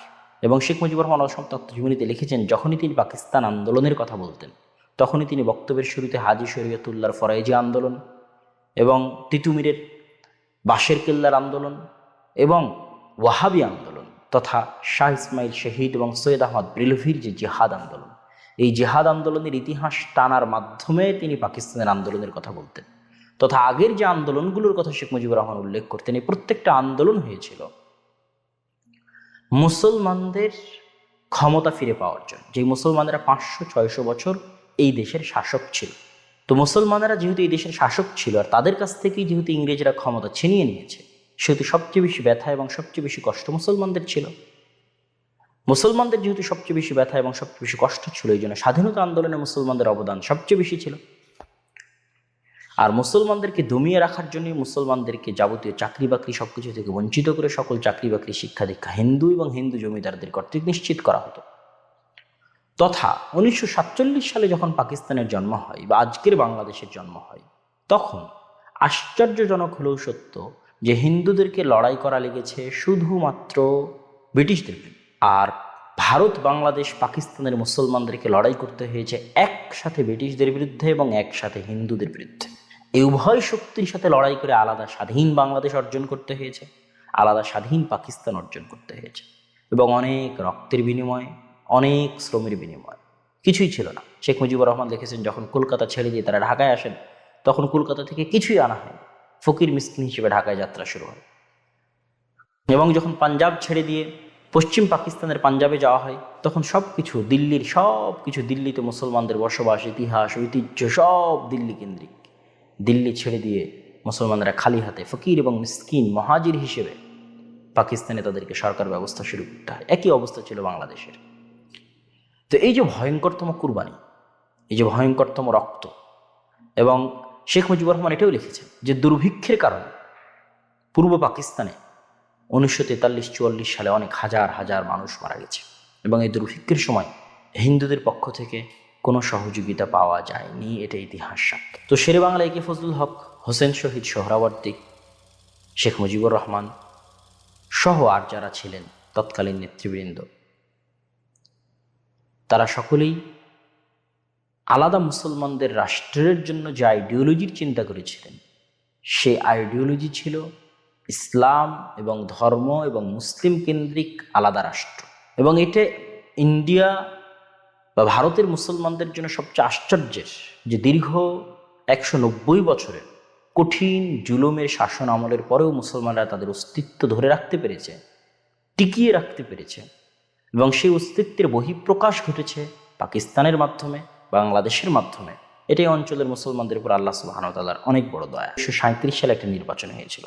[SPEAKER 1] এবং শেখ মুজিবুর রহমান অসমাপ্ত আত্মজীবনীতে লিখেছেন যখনই তিনি পাকিস্তান আন্দোলনের কথা বলতেন তখনই তিনি বক্তব্যের শুরুতে হাজী শরীয়তুল্লাহর ফরাইজি আন্দোলন এবং তিতুমিরের বাঁশের কেল্লার আন্দোলন এবং ওয়াহাবি আন্দোলন তথা শাহ ইসমাইল শহীদ এবং সৈয়দ আহমদ ব্রিলভির যে জিহাদ আন্দোলন, এই জিহাদ আন্দোলনের ইতিহাস টানার মাধ্যমে তিনি পাকিস্তানের আন্দোলনের কথা বলতেন তথা আগের যে আন্দোলনগুলোর কথা শেখ মুজিবুর রহমান উল্লেখ করতেন। এই প্রত্যেকটা আন্দোলন হয়েছিল মুসলমানদের ক্ষমতা ফিরে পাওয়ার জন্য, যে মুসলমানেরা 500-600 বছর এই দেশের শাসক ছিল। তো মুসলমানেরা যেহেতু এই দেশের শাসক ছিল আর তাদের কাছ থেকেই যেহেতু ইংরেজরা ক্ষমতা ছিনিয়ে নিয়েছে, সেহেতু সবচেয়ে বেশি ব্যথা এবং সবচেয়ে বেশি কষ্ট মুসলমানদের ছিল। মুসলমানদের যেহেতু সবচেয়ে বেশি ব্যথা এবং সবচেয়ে বেশি কষ্ট ছিল, এই জন্য স্বাধীনতা আন্দোলনে মুসলমানদের অবদান সবচেয়ে বেশি ছিল। আর মুসলমানদেরকে দমিয়ে রাখার জন্য মুসলমানদেরকে যাবতীয় চাকরি বাকরি সবকিছু থেকে বঞ্চিত করে সকল চাকরি বাকরি শিক্ষা দীক্ষা হিন্দু এবং হিন্দু জমিদারদের কর্তৃক নিশ্চিত করা হতো। তথা 1947 সালে যখন পাকিস্তানের জন্ম হয় বা আজকের বাংলাদেশের জন্ম হয়, তখন আশ্চর্যজনক হলেও সত্য যে হিন্দুদেরকে লড়াই করা লেগেছে শুধুমাত্র ব্রিটিশদের বিরুদ্ধে, আর ভারত, বাংলাদেশ, পাকিস্তানের মুসলমানদেরকে লড়াই করতে হয়েছে একসাথে ব্রিটিশদের বিরুদ্ধে এবং একসাথে হিন্দুদের বিরুদ্ধে। এই উভয় শক্তির সাথে লড়াই করে আলাদা স্বাধীন বাংলাদেশ অর্জন করতে হয়েছে, আলাদা স্বাধীন পাকিস্তান অর্জন করতে হয়েছে, এবং অনেক রক্তের বিনিময়ে, অনেক শ্রমের বিনিময়ে। কিছুই ছিল না। শেখ মুজিবুর রহমান লিখেছেন, যখন কলকাতা ছেড়ে দিয়ে তারা ঢাকায় আসেন, তখন কলকাতা থেকে কিছুই আনা হয়নি, ফকির মিসকিন হিসেবে ঢাকায় যাত্রা শুরু হয়। এবং যখন পাঞ্জাব ছেড়ে দিয়ে পশ্চিম পাকিস্তানের পাঞ্জাবে যাওয়া হয়, তখন সবকিছু দিল্লির, সবকিছু দিল্লিতে মুসলমানদের বসবাস, ইতিহাস, ঐতিহ্য সব দিল্লি কেন্দ্রিক। দিল্লি ছেড়ে দিয়ে মুসলমানরা খালি হাতে ফকির এবং মিসকিন মহাজির হিসেবে পাকিস্তানে তাদেরকে সরকার ব্যবস্থা শুরু করতে হয়। একই অবস্থা ছিল বাংলাদেশের। তো এই যে ভয়ঙ্করতম কুরবানি, এই যে ভয়ঙ্করতম রক্ত, এবং শেখ মুজিবুর রহমান এটাও লিখেছেন যে দুর্ভিক্ষের কারণে পূর্ব পাকিস্তানে 1943-44 সালে অনেক হাজার হাজার মানুষ মারা গেছে, এবং এই দুর্ভিক্ষের সময় হিন্দুদের পক্ষ থেকে কোনো সহযোগিতা পাওয়া যায়নি, এটা ইতিহাস সাক্ষ্য। তো শেরে বাংলা একে ফজলুল হক, হোসেন শহীদ সোহরাওয়ার্দী, শেখ মুজিবুর রহমান সহ আর যারা ছিলেন তৎকালীন নেতৃবৃন্দ, তারা সকলেই আলাদা মুসলমানদের রাষ্ট্রের জন্য যে আইডিওলজির চিন্তা করেছিলেন, সে আইডিওলজি ছিল ইসলাম এবং ধর্ম এবং মুসলিম কেন্দ্রিক আলাদা রাষ্ট্র। এবং এটা ইন্ডিয়া বা ভারতের মুসলমানদের জন্য সবচেয়ে আশ্চর্যের যে দীর্ঘ 190 বছরের কঠিন জুলুমের শাসন আমলের পরেও মুসলমানরা তাদের অস্তিত্ব ধরে রাখতে পেরেছে, টিকিয়ে রাখতে পেরেছে, এবং সেই অস্তিত্বের বহিঃপ্রকাশ ঘটেছে পাকিস্তানের মাধ্যমে, বাংলাদেশের মাধ্যমে। এটাই অঞ্চলের মুসলমানদের উপর আল্লাহ সুবহানাহু ওয়া তাআলার অনেক বড় দয়া। 1937 সালে একটা নির্বাচন হয়েছিল।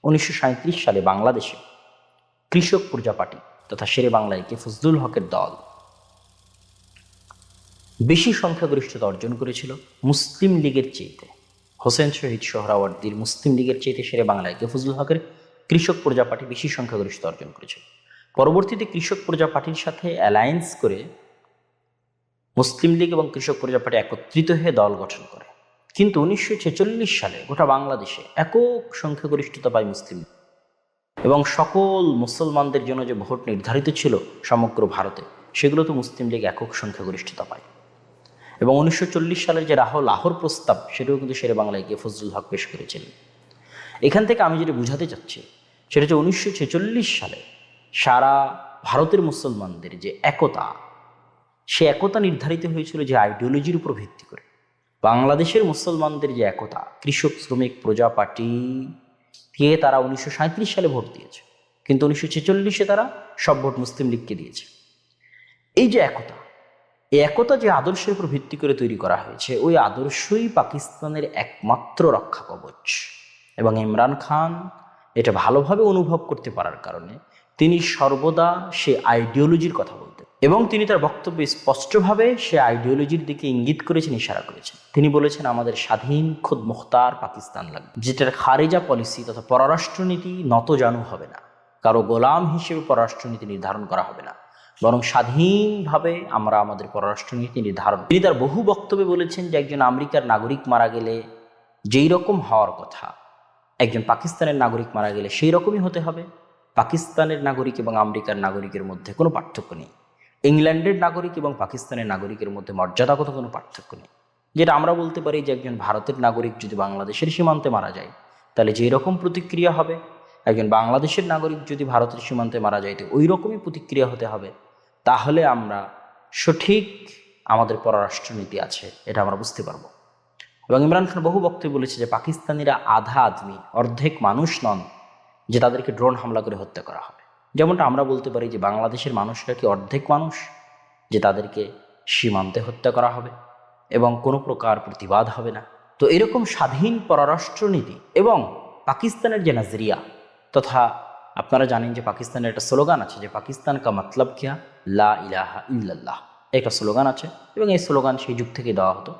[SPEAKER 1] 1937 সালে বাংলাদেশে কৃষক প্রজা পার্টি তথা শেরে বাংলায় কে ফজলুল হকের দল বেশি সংখ্যাগরিষ্ঠতা অর্জন করেছিল মুসলিম লীগের চেয়েতে। হোসেন শহীদ সোহরাওয়ার্দীর মুসলিম লীগের চেয়েতে শেরে বাংলায় কে ফজলুল হকের কৃষক প্রজা পার্টি বেশি সংখ্যাগরিষ্ঠতা অর্জন করেছিল। পরবর্তীতে কৃষক প্রজা পার্টির সাথে অ্যালায়েন্স করে মুসলিম লীগ এবং কৃষক প্রজা পার্টি একত্রিত হয়ে দল গঠন করে। কিন্তু 1946 সালে গোটা বাংলাদেশে একক সংখ্যাগরিষ্ঠতা পায় মুসলিম লীগ, এবং সকল মুসলমানদের জন্য যে ভোট নির্ধারিত ছিল সমগ্র ভারতে, সেগুলো তো মুসলিম লীগ একক সংখ্যাগরিষ্ঠতা পায়। এবং 1940 সালের যে লাহোর প্রস্তাব, সেটাও কিন্তু শেরে বাংলায় কে ফজলুল হক পেশ করেছিলেন। এখান থেকে আমি যেটা বুঝাতে চাচ্ছি সেটা হচ্ছে 1946 সালে সারা ভারতের মুসলমানদের যে একতা, সে একতা নির্ধারিত হয়েছিল যে আইডিওলজির উপর ভিত্তি করে। বাংলাদেশের মুসলমানদের যে একতা, কৃষক শ্রমিক প্রজা পার্টি দিয়ে তারা 1937 সালে ভোট দিয়েছে, কিন্তু 1946-এ তারা সব ভোট মুসলিম লীগকে দিয়েছে। এই যে একতা, এই একতা যে আদর্শের উপর ভিত্তি করে তৈরি করা হয়েছে, ওই আদর্শই পাকিস্তানের একমাত্র রক্ষা কবচ। এবং ইমরান খান এটা ভালোভাবে অনুভব করতে পারার কারণে তিনি সর্বদা সে আইডিওলজির কথা বলতেন, এবং তিনি তার বক্তব্যে স্পষ্টভাবে সে আইডিওলজির দিকে ইঙ্গিত করেছেন, ইশারা করেছেন। তিনি বলেছেন, আমাদের স্বাধীন খুদ মুখতার পাকিস্তান লাগবে, যেটার খারিজা পলিসি তথা পররাষ্ট্রনীতি নতজানু হবে না, কারো গোলাম হিসেবে পররাষ্ট্রনীতি নির্ধারণ করা হবে না, বরং স্বাধীনভাবে আমরা আমাদের পররাষ্ট্রনীতি নির্ধারণ। তিনি তার বহু বক্তব্যে বলেছেন যে একজন আমেরিকার নাগরিক মারা গেলে যেই রকম হওয়ার কথা, একজন পাকিস্তানের নাগরিক মারা গেলে সেই রকমই হতে হবে। পাকিস্তানের নাগরিক এবং আমেরিকার নাগরিকের মধ্যে কোনো পার্থক্য নেই। ইংল্যান্ডের নাগরিক এবং পাকিস্তানের নাগরিকের মধ্যে মর্যাদাগত কোনো পার্থক্য নেই। যেটা আমরা বলতে পারি যে একজন ভারতের নাগরিক যদি বাংলাদেশের সীমান্তে মারা যায়, তাহলে যে রকম প্রতিক্রিয়া হবে, একজন বাংলাদেশের নাগরিক যদি ভারতের সীমান্তে মারা যায় তো ওই রকমই প্রতিক্রিয়া হতে হবে। তাহলে আমরা সঠিক আমাদের পররাষ্ট্রনীতি আছে এটা আমরা বুঝতে পারবো। এবং ইমরান খান বহু বক্তব্যে বলেছে যে পাকিস্তানিরা আধা আদমি, অর্ধেক মানুষ নন যে তাদেরকে ড্রোন হামলা করে হত্যা করা হবে। যেমনটা আমরা বলতে পারি যে বাংলাদেশের মানুষরা কি অর্ধেক মানুষ যে তাদেরকে সীমান্তে হত্যা করা হবে এবং কোনো প্রকার প্রতিবাদ হবে না। তো এরকম স্বাধীন পররাষ্ট্রনীতি এবং পাকিস্তানের যে নজরিয়া, তথা আপনারা জানেন যে পাকিস্তানের একটা স্লোগান আছে যে পাকিস্তান কা মতলব কিয়া লা ইলাহা ইল্লাল্লাহ, একটা স্লোগান আছে এবং এই স্লোগান সেই যুগ থেকে দেওয়া হতো।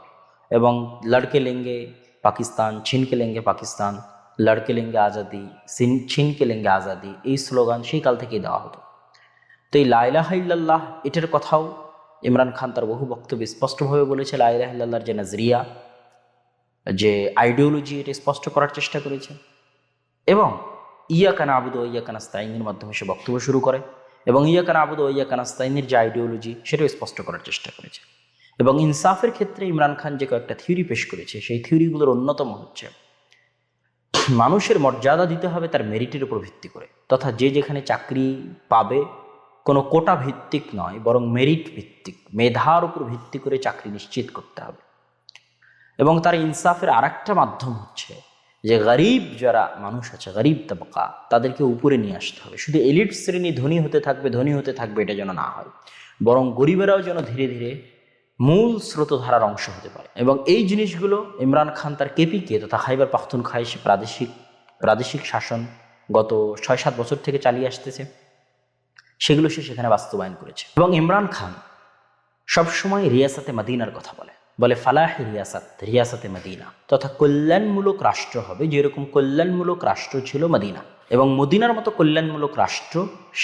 [SPEAKER 1] এবং লড়কে লেঙ্গে পাকিস্তান, ছিনকে লেঙ্গে পাকিস্তান, লড়কে লেঙ্গে আজাদি, ছিনকে লেঙ্গে আজাদি, এই স্লোগান সেই কাল থেকেই দেওয়া হতো। তো এই লা ইলাহা ইল্লাল্লাহ এটার কথাও ইমরান খান তার বহু বক্তব্যে স্পষ্টভাবে বলেছে। লা ইলাহা ইল্লাল্লাহর যে নজরিয়া, যে আইডিওলজি, এটা স্পষ্ট করার চেষ্টা করেছে। এবং ইয়াকা নাবুদু ওয়া ইয়াকা নাস্তাইনের মাধ্যমে সে বক্তব্য শুরু করে এবং ইয়াকা নাবুদু ওয়া ইয়াকা নাস্তাইনের যে আইডিওলজি সেটাও স্পষ্ট করার চেষ্টা করেছে। এবং ইনসাফের ক্ষেত্রে ইমরান খান যে কয়েকটা থিওরি পেশ করেছে, সেই থিওরিগুলোর অন্যতম হচ্ছে মানুষের মর্যাদা দিতে হবে তার মেরিটের উপর ভিত্তি করে, তথা যে যেখানে চাকরি পাবে কোনো কোটা ভিত্তিক নয়, বরং মেরিট ভিত্তিক, মেধার উপর ভিত্তি করে চাকরি নিশ্চিত করতে হবে। এবং তার ইনসাফের আর একটা মাধ্যম হচ্ছে যে গরিব যারা মানুষ আছে, গরিব তবকা, তাদেরকে উপরে নিয়ে আসতে হবে। শুধু এলিট শ্রেণী ধনী হতে থাকবে এটা যেন না হয়, বরং গরিবেরাও যেন ধীরে ধীরে মূল স্রোতধারার অংশ হতে পারে। এবং এই জিনিসগুলো ইমরান খান তার কেপিকে তথা খাইবার পাখতুনখোয়া প্রাদেশিক শাসন গত 6-7 বছর থেকে চালিয়ে আসতেছে, সেগুলো সে সেখানে বাস্তবায়ন করেছে। এবং ইমরান খান সবসময় রিয়াসাতে মদিনার কথা বলে ফালাহ রিয়াসাতে মদিনা, তথা কল্যাণমূলক রাষ্ট্র হবে যেরকম কল্যাণমূলক রাষ্ট্র ছিল মদিনা। এবং মদিনার মতো কল্যাণমূলক রাষ্ট্র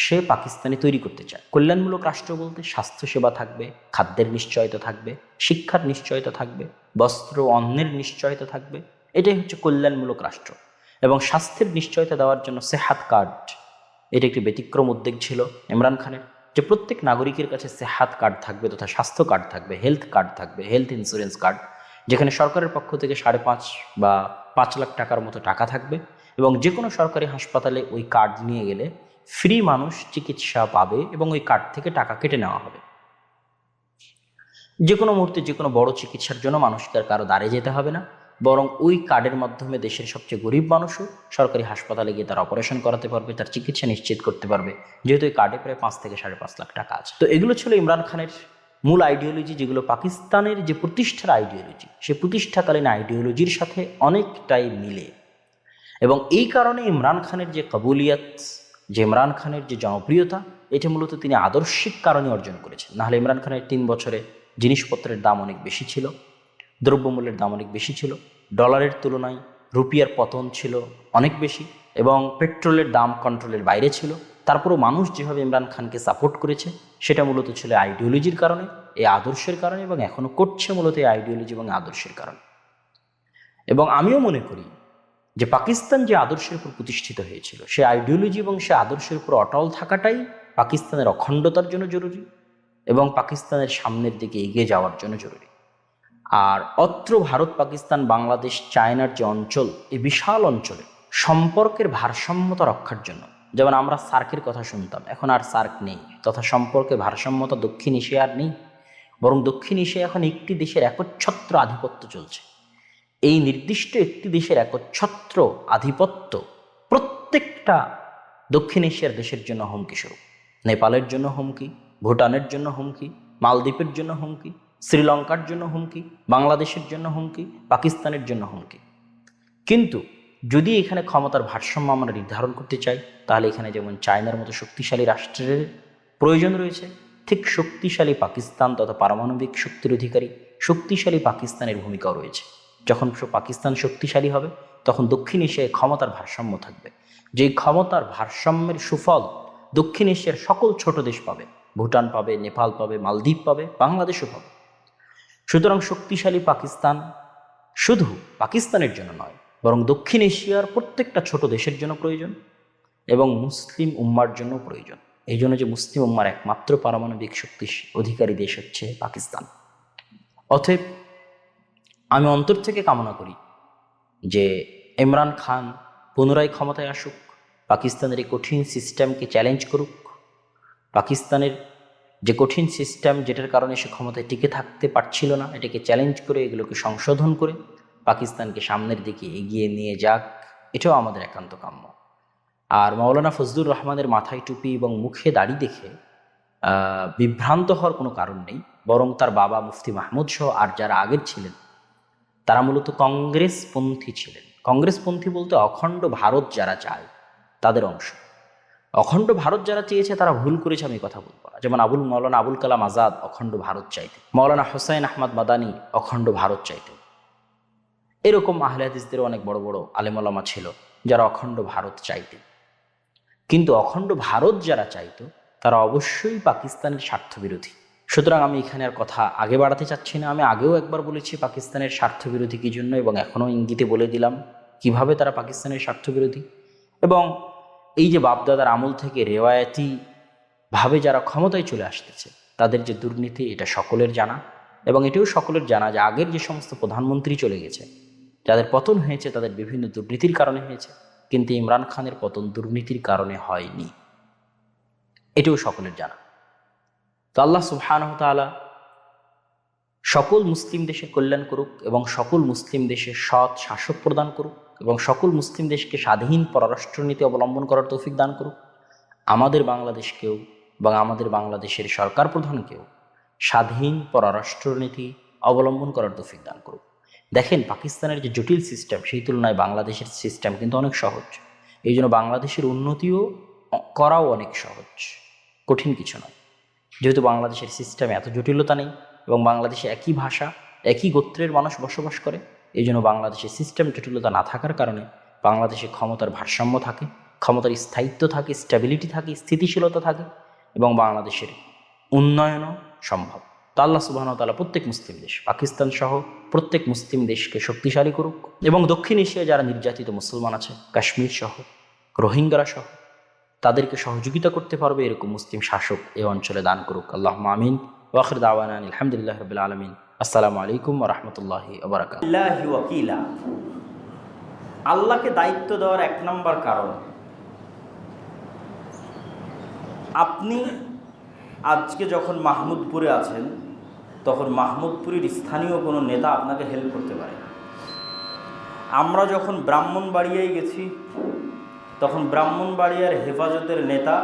[SPEAKER 1] সে পাকিস্তানে তৈরি করতে চায়। কল্যাণমূলক রাষ্ট্র বলতে স্বাস্থ্যসেবা থাকবে, খাদ্যের নিশ্চয়তা থাকবে, শিক্ষার নিশ্চয়তা থাকবে, বস্ত্র অন্নের নিশ্চয়তা থাকবে, এটাই হচ্ছে কল্যাণমূলক রাষ্ট্র। এবং স্বাস্থ্যের নিশ্চয়তা দেওয়ার জন্য সেহাত কার্ড, এটা একটি ব্যতিক্রম উদ্যোগ ছিল ইমরান খানের, যে প্রত্যেক নাগরিকের কাছে সেহাত কার্ড থাকবে তথা স্বাস্থ্য কার্ড থাকবে, হেলথ কার্ড থাকবে, হেলথ ইন্স্যুরেন্স কার্ড, যেখানে সরকারের পক্ষ থেকে 5.5 বা 5 লাখ টাকার মতো টাকা থাকবে। এবং যে কোনো সরকারি হাসপাতালে ওই কার্ড নিয়ে গেলে ফ্রি মানুষ চিকিৎসা পাবে এবং ওই কার্ড থেকে টাকা কেটে নেওয়া হবে। যে কোনো মুহূর্তে যে কোনো বড় চিকিৎসার জন্য মানুষকে আর কারো দাঁড়িয়ে যেতে হবে না, বরং ওই কার্ডের মাধ্যমে দেশের সবচেয়ে গরিব মানুষও সরকারি হাসপাতালে গিয়ে তার অপারেশন করাতে পারবে, তার চিকিৎসা নিশ্চিত করতে পারবে, যেহেতু এই কার্ডে প্রায় 5 থেকে 5.5 লাখ টাকা আছে। তো এগুলো ছিল ইমরান খানের মূল আইডিওলজি, যেগুলো পাকিস্তানের যে প্রতিষ্ঠার আইডিওলজি, সেই প্রতিষ্ঠাকালীন আইডিওলজির সাথে অনেকটাই মিলে। এবং এই কারণে ইমরান খানের যে কবুলিয়ত, যে ইমরান খানের যে জনপ্রিয়তা, এটা মূলত তিনি আদর্শিক কারণে অর্জন করেছেন। নাহলে ইমরান খানের 3 বছরে জিনিসপত্রের দাম অনেক বেশি ছিল, দ্রব্যমূল্যের দাম অনেক বেশি ছিল, ডলারের তুলনায় রুপিয়ার পতন ছিল অনেক বেশি, এবং পেট্রোলের দাম কন্ট্রোলের বাইরে ছিল। তারপরও মানুষ যেভাবে ইমরান খানকে সাপোর্ট করেছে সেটা মূলত ছিল আইডিওলজির কারণে, এই আদর্শের কারণে, এবং এখনও করছে মূলত এই আইডিওলজি এবং আদর্শের কারণে। এবং আমিও মনে করি যে পাকিস্তান যে আদর্শের উপর প্রতিষ্ঠিত হয়েছিল, সে আইডিওলজি এবং সে আদর্শের উপর অটল থাকাটাই পাকিস্তানের অখণ্ডতার জন্য জরুরি এবং পাকিস্তানের সামনের দিকে এগিয়ে যাওয়ার জন্য জরুরি। আর অত্র ভারত, পাকিস্তান, বাংলাদেশ, চায়নার যে অঞ্চল, এই বিশাল অঞ্চলে সম্পর্কের ভারসাম্যতা রক্ষার জন্য, যেমন আমরা সার্কের কথা শুনতাম, এখন আর সার্ক নেই, তথা সম্পর্কের ভারসাম্যতা দক্ষিণ এশিয়া আর নেই, বরং দক্ষিণ এশিয়া এখন একটি দেশের একচ্ছত্র আধিপত্য চলছে। এই নির্দিষ্ট একটি দেশের একচ্ছত্র আধিপত্য প্রত্যেকটা দক্ষিণ এশিয়ার দেশের জন্য হুমকি স্বরূপ। নেপালের জন্য হুমকি, ভুটানের জন্য হুমকি, মালদ্বীপের জন্য হুমকি, শ্রীলঙ্কার জন্য হুমকি, বাংলাদেশের জন্য হুমকি, পাকিস্তানের জন্য হুমকি। কিন্তু যদি এখানে ক্ষমতার ভারসাম্য আমরা নির্ধারণ করতে চাই, তাহলে এখানে যেমন চায়নার মতো শক্তিশালী রাষ্ট্রের প্রয়োজন রয়েছে, ঠিক শক্তিশালী পাকিস্তান তথা পারমাণবিক শক্তির অধিকারী শক্তিশালী পাকিস্তানের ভূমিকাও রয়েছে। যখন পাকিস্তান শক্তিশালী হবে তখন দক্ষিণ এশিয়ায় ক্ষমতার ভারসাম্য থাকবে, যেই ক্ষমতার ভারসাম্যের সুফল দক্ষিণ এশিয়ার সকল ছোট দেশ পাবে, ভুটান পাবে, নেপাল পাবে, মালদ্বীপ পাবে, বাংলাদেশও পাবে। সুতরাং শক্তিশালী পাকিস্তান শুধু পাকিস্তানের জন্য নয়, বরং দক্ষিণ এশিয়ার প্রত্যেকটা ছোট দেশের জন্য প্রয়োজন এবং মুসলিম উম্মার জন্য প্রয়োজন। এই জন্য যে মুসলিম উম্মার একমাত্র পারমাণবিক শক্তি অধিকারী দেশ হচ্ছে পাকিস্তান। অতএব আমি অন্তর থেকে কামনা করি যে ইমরান খান পুনরায় ক্ষমতায় আসুক, পাকিস্তানের এই কঠিন সিস্টেমকে চ্যালেঞ্জ করুক, পাকিস্তানের যে কঠিন সিস্টেম যেটার কারণে সে ক্ষমতায় টিকে থাকতে পারছিল না, এটাকে চ্যালেঞ্জ করে এগুলোকে সংশোধন করে পাকিস্তানকে সামনের দিকে এগিয়ে নিয়ে যাক, এটাও আমাদের একান্ত কাম্য। আর মাওলানা ফজলুর রহমানের মাথায় টুপি এবং মুখে দাড়ি দেখে বিভ্রান্ত হওয়ার কোনো কারণ নেই, বরং তার বাবা মুফতি মাহমুদ সহ আর যারা আগের ছিলেন তারা মূলত কংগ্রেসপন্থী ছিলেন। কংগ্রেসপন্থী বলতে অখণ্ড ভারত যারা চায় তাদের অংশ। অখণ্ড ভারত যারা চেয়েছে তারা ভুল করেছে, আমি কথা বলবো না। যেমন মাওলানা আবুল কালাম আজাদ অখণ্ড ভারত চাইতেন, মাওলানা হোসাইন আহমদ মাদানী অখণ্ড ভারত চাইতেন। এরকম আহলে হাদিসদের অনেক বড় বড় আলেম ওলামা ছিল যারা অখণ্ড ভারত চাইতেন। কিন্তু অখণ্ড ভারত যারা চাইতো তারা অবশ্যই পাকিস্তানের স্বার্থ বিরোধী। সুতরাং আমি এখানে আর কথা আগে বাড়াতে চাচ্ছি না। আমি আগেও একবার বলেছি পাকিস্তানের স্বার্থ বিরোধী কী জন্য, এবং এখনও ইঙ্গিতে বলে দিলাম কিভাবে তারা পাকিস্তানের স্বার্থ বিরোধী। এবং এই যে বাপদাদার আমল থেকে রেওয়ায়তি ভাবে যারা ক্ষমতায় চলে আসতেছে তাদের যে দুর্নীতি, এটা সকলের জানা। এবং এটাও সকলের জানা যে আগের যে সমস্ত প্রধানমন্ত্রী চলে গেছে, যাদের পতন হয়েছে তাদের বিভিন্ন দুর্নীতির কারণে হয়েছে, কিন্তু ইমরান খানের পতন দুর্নীতির কারণে হয়নি, এটাও সকলের জানা। তো আল্লাহ সুবহানাহু ওয়া তাআলা সকল মুসলিম দেশের কল্যাণ করুক এবং সকল মুসলিম দেশে সৎ শাসক প্রদান করুক এবং সকল মুসলিম দেশকে স্বাধীন পররাষ্ট্রনীতি অবলম্বন করার তৌফিক দান করুক। আমাদের বাংলাদেশকেও এবং আমাদের বাংলাদেশের সরকার প্রধানকেও স্বাধীন পররাষ্ট্রনীতি অবলম্বন করার তৌফিক দান করুক। দেখেন, পাকিস্তানের যে জটিল সিস্টেম সেই তুলনায় বাংলাদেশের সিস্টেম কিন্তু অনেক সহজ। এই জন্য বাংলাদেশের উন্নতিও করাও অনেক সহজ, কঠিন কিছু নয়। যেহেতু বাংলাদেশের সিস্টেমে এত জটিলতা নেই এবং বাংলাদেশে একই ভাষা একই গোত্রের মানুষ বসবাস করে, এই জন্য বাংলাদেশের সিস্টেম জটিলতা না থাকার কারণে বাংলাদেশে ক্ষমতার ভারসাম্য থাকে, ক্ষমতার স্থায়িত্ব থাকে, স্ট্যাবিলিটি থাকে, স্থিতিশীলতা থাকে এবং বাংলাদেশের উন্নয়নও সম্ভব। তো আল্লাহ সুবহানাহু ওয়া তাআলা প্রত্যেক মুসলিম দেশ, পাকিস্তান সহ প্রত্যেক মুসলিম দেশকে শক্তিশালী করুক এবং দক্ষিণ এশিয়ায় যারা নির্যাতিত মুসলমান আছে, কাশ্মীর সহ, রোহিঙ্গারা সহ, তাদেরকে সহযোগিতা করতে পারবে এরকম মুসলিম শাসক এই অঞ্চলে দান করুক। আল্লাহুম্মা আমিন। ওয়া আখির দাওয়ানা আলহামদুলিল্লাহি রাব্বিল আলামিন। আসসালামু আলাইকুম ওয়া রাহমাতুল্লাহি ওয়া বারাকাতুহু।
[SPEAKER 2] বিল্লাহি ওয়াকিলা, আল্লাহকে দায়িত্ব দেওয়ার এক নম্বর কারণ, আপনি আজকে যখন মাহমুদপুরে আছেন তখন মাহমুদপুরের স্থানীয় কোনো নেতা আপনাকে হেল্প করতে পারে। আমরা যখন ব্রাহ্মণবাড়িয়ায় গেছি তখন ব্রাহ্মণবাড়িয়ার হেফাজতের নেতা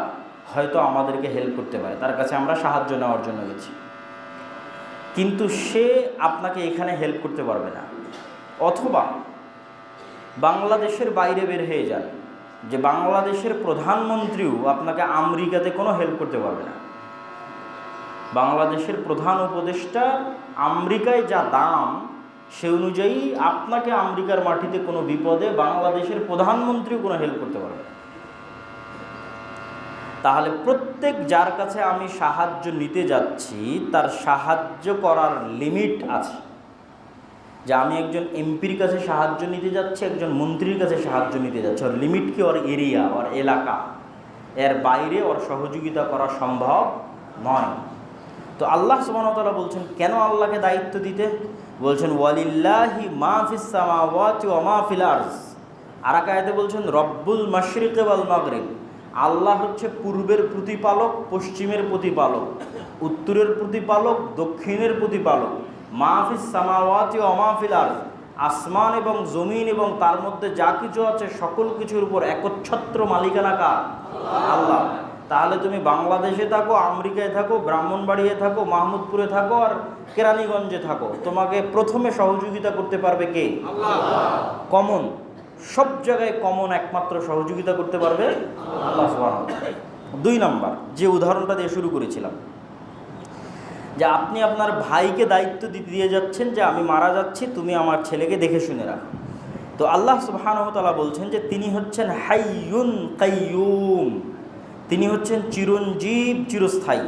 [SPEAKER 2] হয়তো আমাদেরকে হেল্প করতে পারে, তার কাছে আমরা সাহায্য নেওয়ার জন্য গেছি, কিন্তু সে আপনাকে এখানে হেল্প করতে পারবে না। অথবা বাংলাদেশের বাইরে বের হয়ে যান, যে বাংলাদেশের প্রধানমন্ত্রীও আপনাকে আমেরিকাতে কোনো হেল্প করতে পারবে না। বাংলাদেশের প্রধান উপদেষ্টা আমেরিকায় যা দাম সে অনুযায়ী আপনাকে আমেরিকার মাটিতে কোনো বিপদে বাংলাদেশের প্রধানমন্ত্রীও কোনো হেল্প করতে পারবে না। তাহলে প্রত্যেক যার কাছে আমি সাহায্য নিতে যাচ্ছি তার সাহায্য করার লিমিট আছে। যে আমি একজন এমপির কাছে সাহায্য নিতে যাচ্ছি, একজন মন্ত্রীর কাছে সাহায্য নিতে যাচ্ছি, ওর লিমিট কি, ওর এরিয়া, ওর এলাকা, এর বাইরে ওর সহযোগিতা করা সম্ভব নয়। তো আল্লাহ সুবহানাহু ওয়া তাআলা বলছেন কেন আল্লাহকে দায়িত্ব দিতে, বলছেন ওয়ালিল্লাহি মা ফিস সামাওয়াতি ওয়া মা ফিল আরজ। আর এক আয়াতে বলছেন রব্বুল মাশরিকি ওয়াল মাগরিব, আল্লাহ হচ্ছে পূর্বের প্রতিপালক, পশ্চিমের প্রতিপালক, উত্তরের প্রতিপালক, দক্ষিণের প্রতিপালক। মা ফিস সামাওয়াতি ওয়া মা ফিল আরজ, আসমান এবং জমিন এবং তার মধ্যে যা কিছু আছে সকল কিছুর উপর একচ্ছত্র মালিকানা কার? আল্লাহ। তাহলে তুমি বাংলাদেশে থাকো, আমেরিকায় থাকো, ব্রাহ্মণবাড়িয়ায় থাকো, মাহমুদপুরে থাকো আর কেরানীগঞ্জে থাকো, তোমাকে প্রথমে সহযোগিতা করতে পারবে কে? আল্লাহ। কমন, সব জায়গায় কমন একমাত্র সহযোগিতা করতে পারবে আল্লাহ সুবহানাহু ওয়া তাআলা। 2 নম্বর যে উদাহরণটা দিয়ে শুরু করেছিলাম, যে আপনি আপনার ভাইকে দায়িত্ব দিয়ে যাচ্ছেন যে আমি মারা যাচ্ছি, তুমি আমার ছেলেকে দেখে শুনে রাখো। তো আল্লাহ সুবহানাহু ওয়া তাআলা বলছেন যে তিনি হচ্ছেন হাইয়ুন কাইয়ুম, তিনি হচ্ছেন চিরঞ্জীব, চিরস্থায়ী।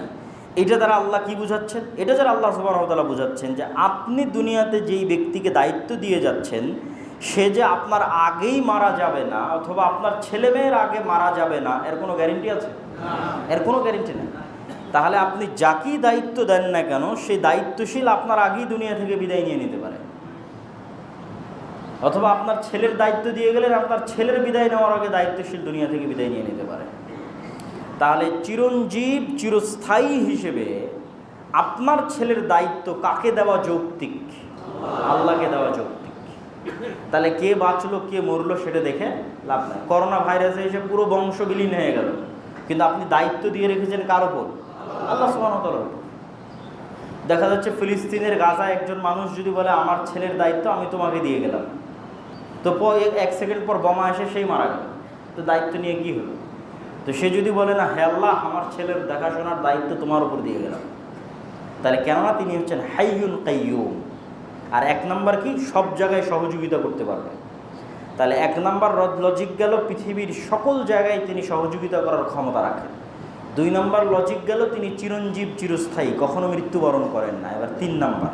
[SPEAKER 2] এটা দ্বারা আল্লাহ কি বুঝাচ্ছেন? এটা যারা আল্লাহ সুবহানাহু ওয়া তাআলা বুঝাচ্ছেন যে আপনি দুনিয়াতে যেই ব্যক্তিকে দায়িত্ব দিয়ে যাচ্ছেন সে যে আপনার আগেই মারা যাবে না অথবা আপনার ছেলেমেয়ের আগে মারা যাবে না, এর কোনো গ্যারেন্টি আছে? এর কোনো গ্যারেন্টি নেই। তাহলে আপনি যাকেই দায়িত্ব দেন না কেন, সেই দায়িত্বশীল আপনার আগেই দুনিয়া থেকে বিদায় নিয়ে নিতে পারে। অথবা আপনার ছেলের দায়িত্ব দিয়ে গেলেন, আপনার ছেলের বিদায় নেওয়ার আগে দায়িত্বশীল দুনিয়া থেকে বিদায় নিয়ে নিতে পারে। তাহলে চিরঞ্জীব চিরস্থায়ী হিসেবে আপনার ছেলের দায়িত্ব কাকে দেওয়া যৌক্তিক? আল্লাহকে দেওয়া যৌক্তিক। তাহলে কে বাঁচলো কে মরলো সেটা দেখে লাভ নাই। করোনা ভাইরাসে এসে পুরো বংশ বিলীন হয়ে গেল, কিন্তু আপনি দায়িত্ব দিয়ে রেখেছেন কার ওপর? আল্লাহ সুবহানাহু ওয়া তাআলার উপর। দেখা যাচ্ছে ফিলিস্তিনের গাজায় একজন মানুষ যদি বলে আমার ছেলের দায়িত্ব আমি তোমাকে দিয়ে গেলাম, তো 1 সেকেন্ড পর বোমা এসে সেই মারা গেল, তো দায়িত্ব নিয়ে কি হলো? তো সে যদি বলে না হে আল্লাহ আমার ছেলের দেখাশোনার দায়িত্ব তোমার উপর দিয়ে গেলাম, তাহলে কেননা তিনি হচ্ছেন হাইয়ুন কাইয়ুম। আর 1 নাম্বার কি? সব জায়গায় সহযোগিতা করতে পারবে। তাহলে 1 নাম্বার লজিক গেল পৃথিবীর সকল জায়গায় তিনি সহযোগিতা করার ক্ষমতা রাখেন। 2 নাম্বার লজিক গেল তিনি চিরঞ্জীব চিরস্থায়ী, কখনো মৃত্যুবরণ করেন না। এবার 3 নাম্বার,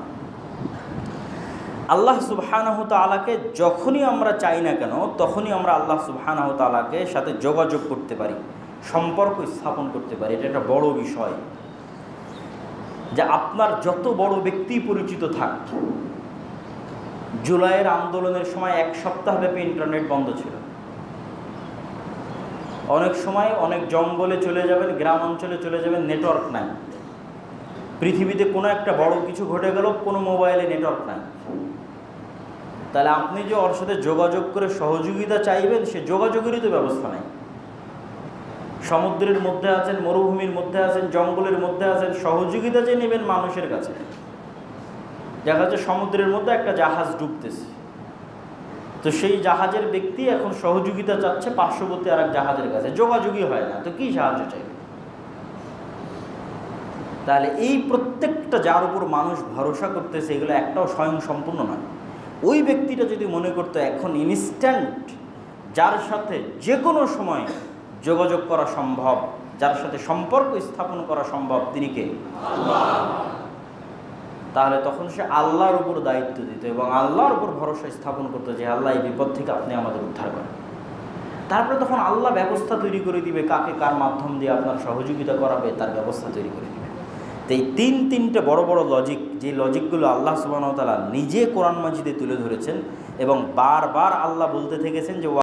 [SPEAKER 2] আল্লাহ সুবহানাহু তাআলাকে যখনই আমরা চাই না কেন তখনই আমরা আল্লাহ সুবহানাহু তাআলাকে সাথে যোগাযোগ করতে পারি, সম্পর্ক স্থাপন করতে পারি। এটা একটা বড় বিষয়, যে আপনার যত বড় ব্যক্তি পরিচিত থাক, জুলাইয়ের আন্দোলনের সময় 1 সপ্তাহব্যাপী ইন্টারনেট বন্ধ ছিল। অনেক সময় অনেক জঙ্গলে চলে যাবেন, গ্রাম অঞ্চলে চলে যাবেন, নেটওয়ার্ক নাই। পৃথিবীতে কোনো একটা বড় কিছু ঘটে গেল, কোনো মোবাইলে নেটওয়ার্ক নাই। তাহলে আপনি যে ওর সাথে যোগাযোগ করে সহযোগিতা চাইবেন, সে যোগাযোগেরই তো ব্যবস্থা নাই। সমুদ্রের মধ্যে আছেন, মরুভূমির মধ্যে আছেন, জঙ্গলের মধ্যে আছেন, সহযোগিতা যে নেবেন মানুষের কাছে। দেখা যাচ্ছে সমুদ্রের মধ্যে একটা জাহাজ ডুবতেছে, তো সেই জাহাজের ব্যক্তি এখন সহযোগিতা চাচ্ছে পার্শ্ববর্তী আর এক জাহাজের কাছে, যোগাযোগই হয় না, তো কি সাহায্য চাইবে? তাহলে এই প্রত্যেকটা যার উপর মানুষ ভরসা করতেছে, এগুলো একটাও স্বয়ং সম্পূর্ণ নয়। ওই ব্যক্তিটা যদি মনে করতো এখন ইনস্ট্যান্ট যার সাথে যে কোনো সময় যোগাযোগ করা সম্ভব, যার সাথে সম্পর্ক স্থাপন করা সম্ভব, তিনি কে? আল্লাহ। তাহলে তখন সে আল্লাহর উপর দায়িত্ব দিত এবং আল্লাহর উপর ভরসা স্থাপন করতো যে আল্লাহ এই বিপদ থেকে আপনি আমাদের উদ্ধার করেন। তারপরে তখন আল্লাহ ব্যবস্থা তৈরি করে দিবে, কাকে কার মাধ্যম দিয়ে আপনার সহযোগিতা করাবে তার ব্যবস্থা তৈরি করে দিবে। তো এই তিনটে বড় বড় লজিক, যে লজিকগুলো আল্লাহ সুবহানাহু ওয়া তাআলা নিজে কোরআন মাজিদে তুলে ধরেছেন এবং বারবার আল্লাহ বলতে থেকেছেন যে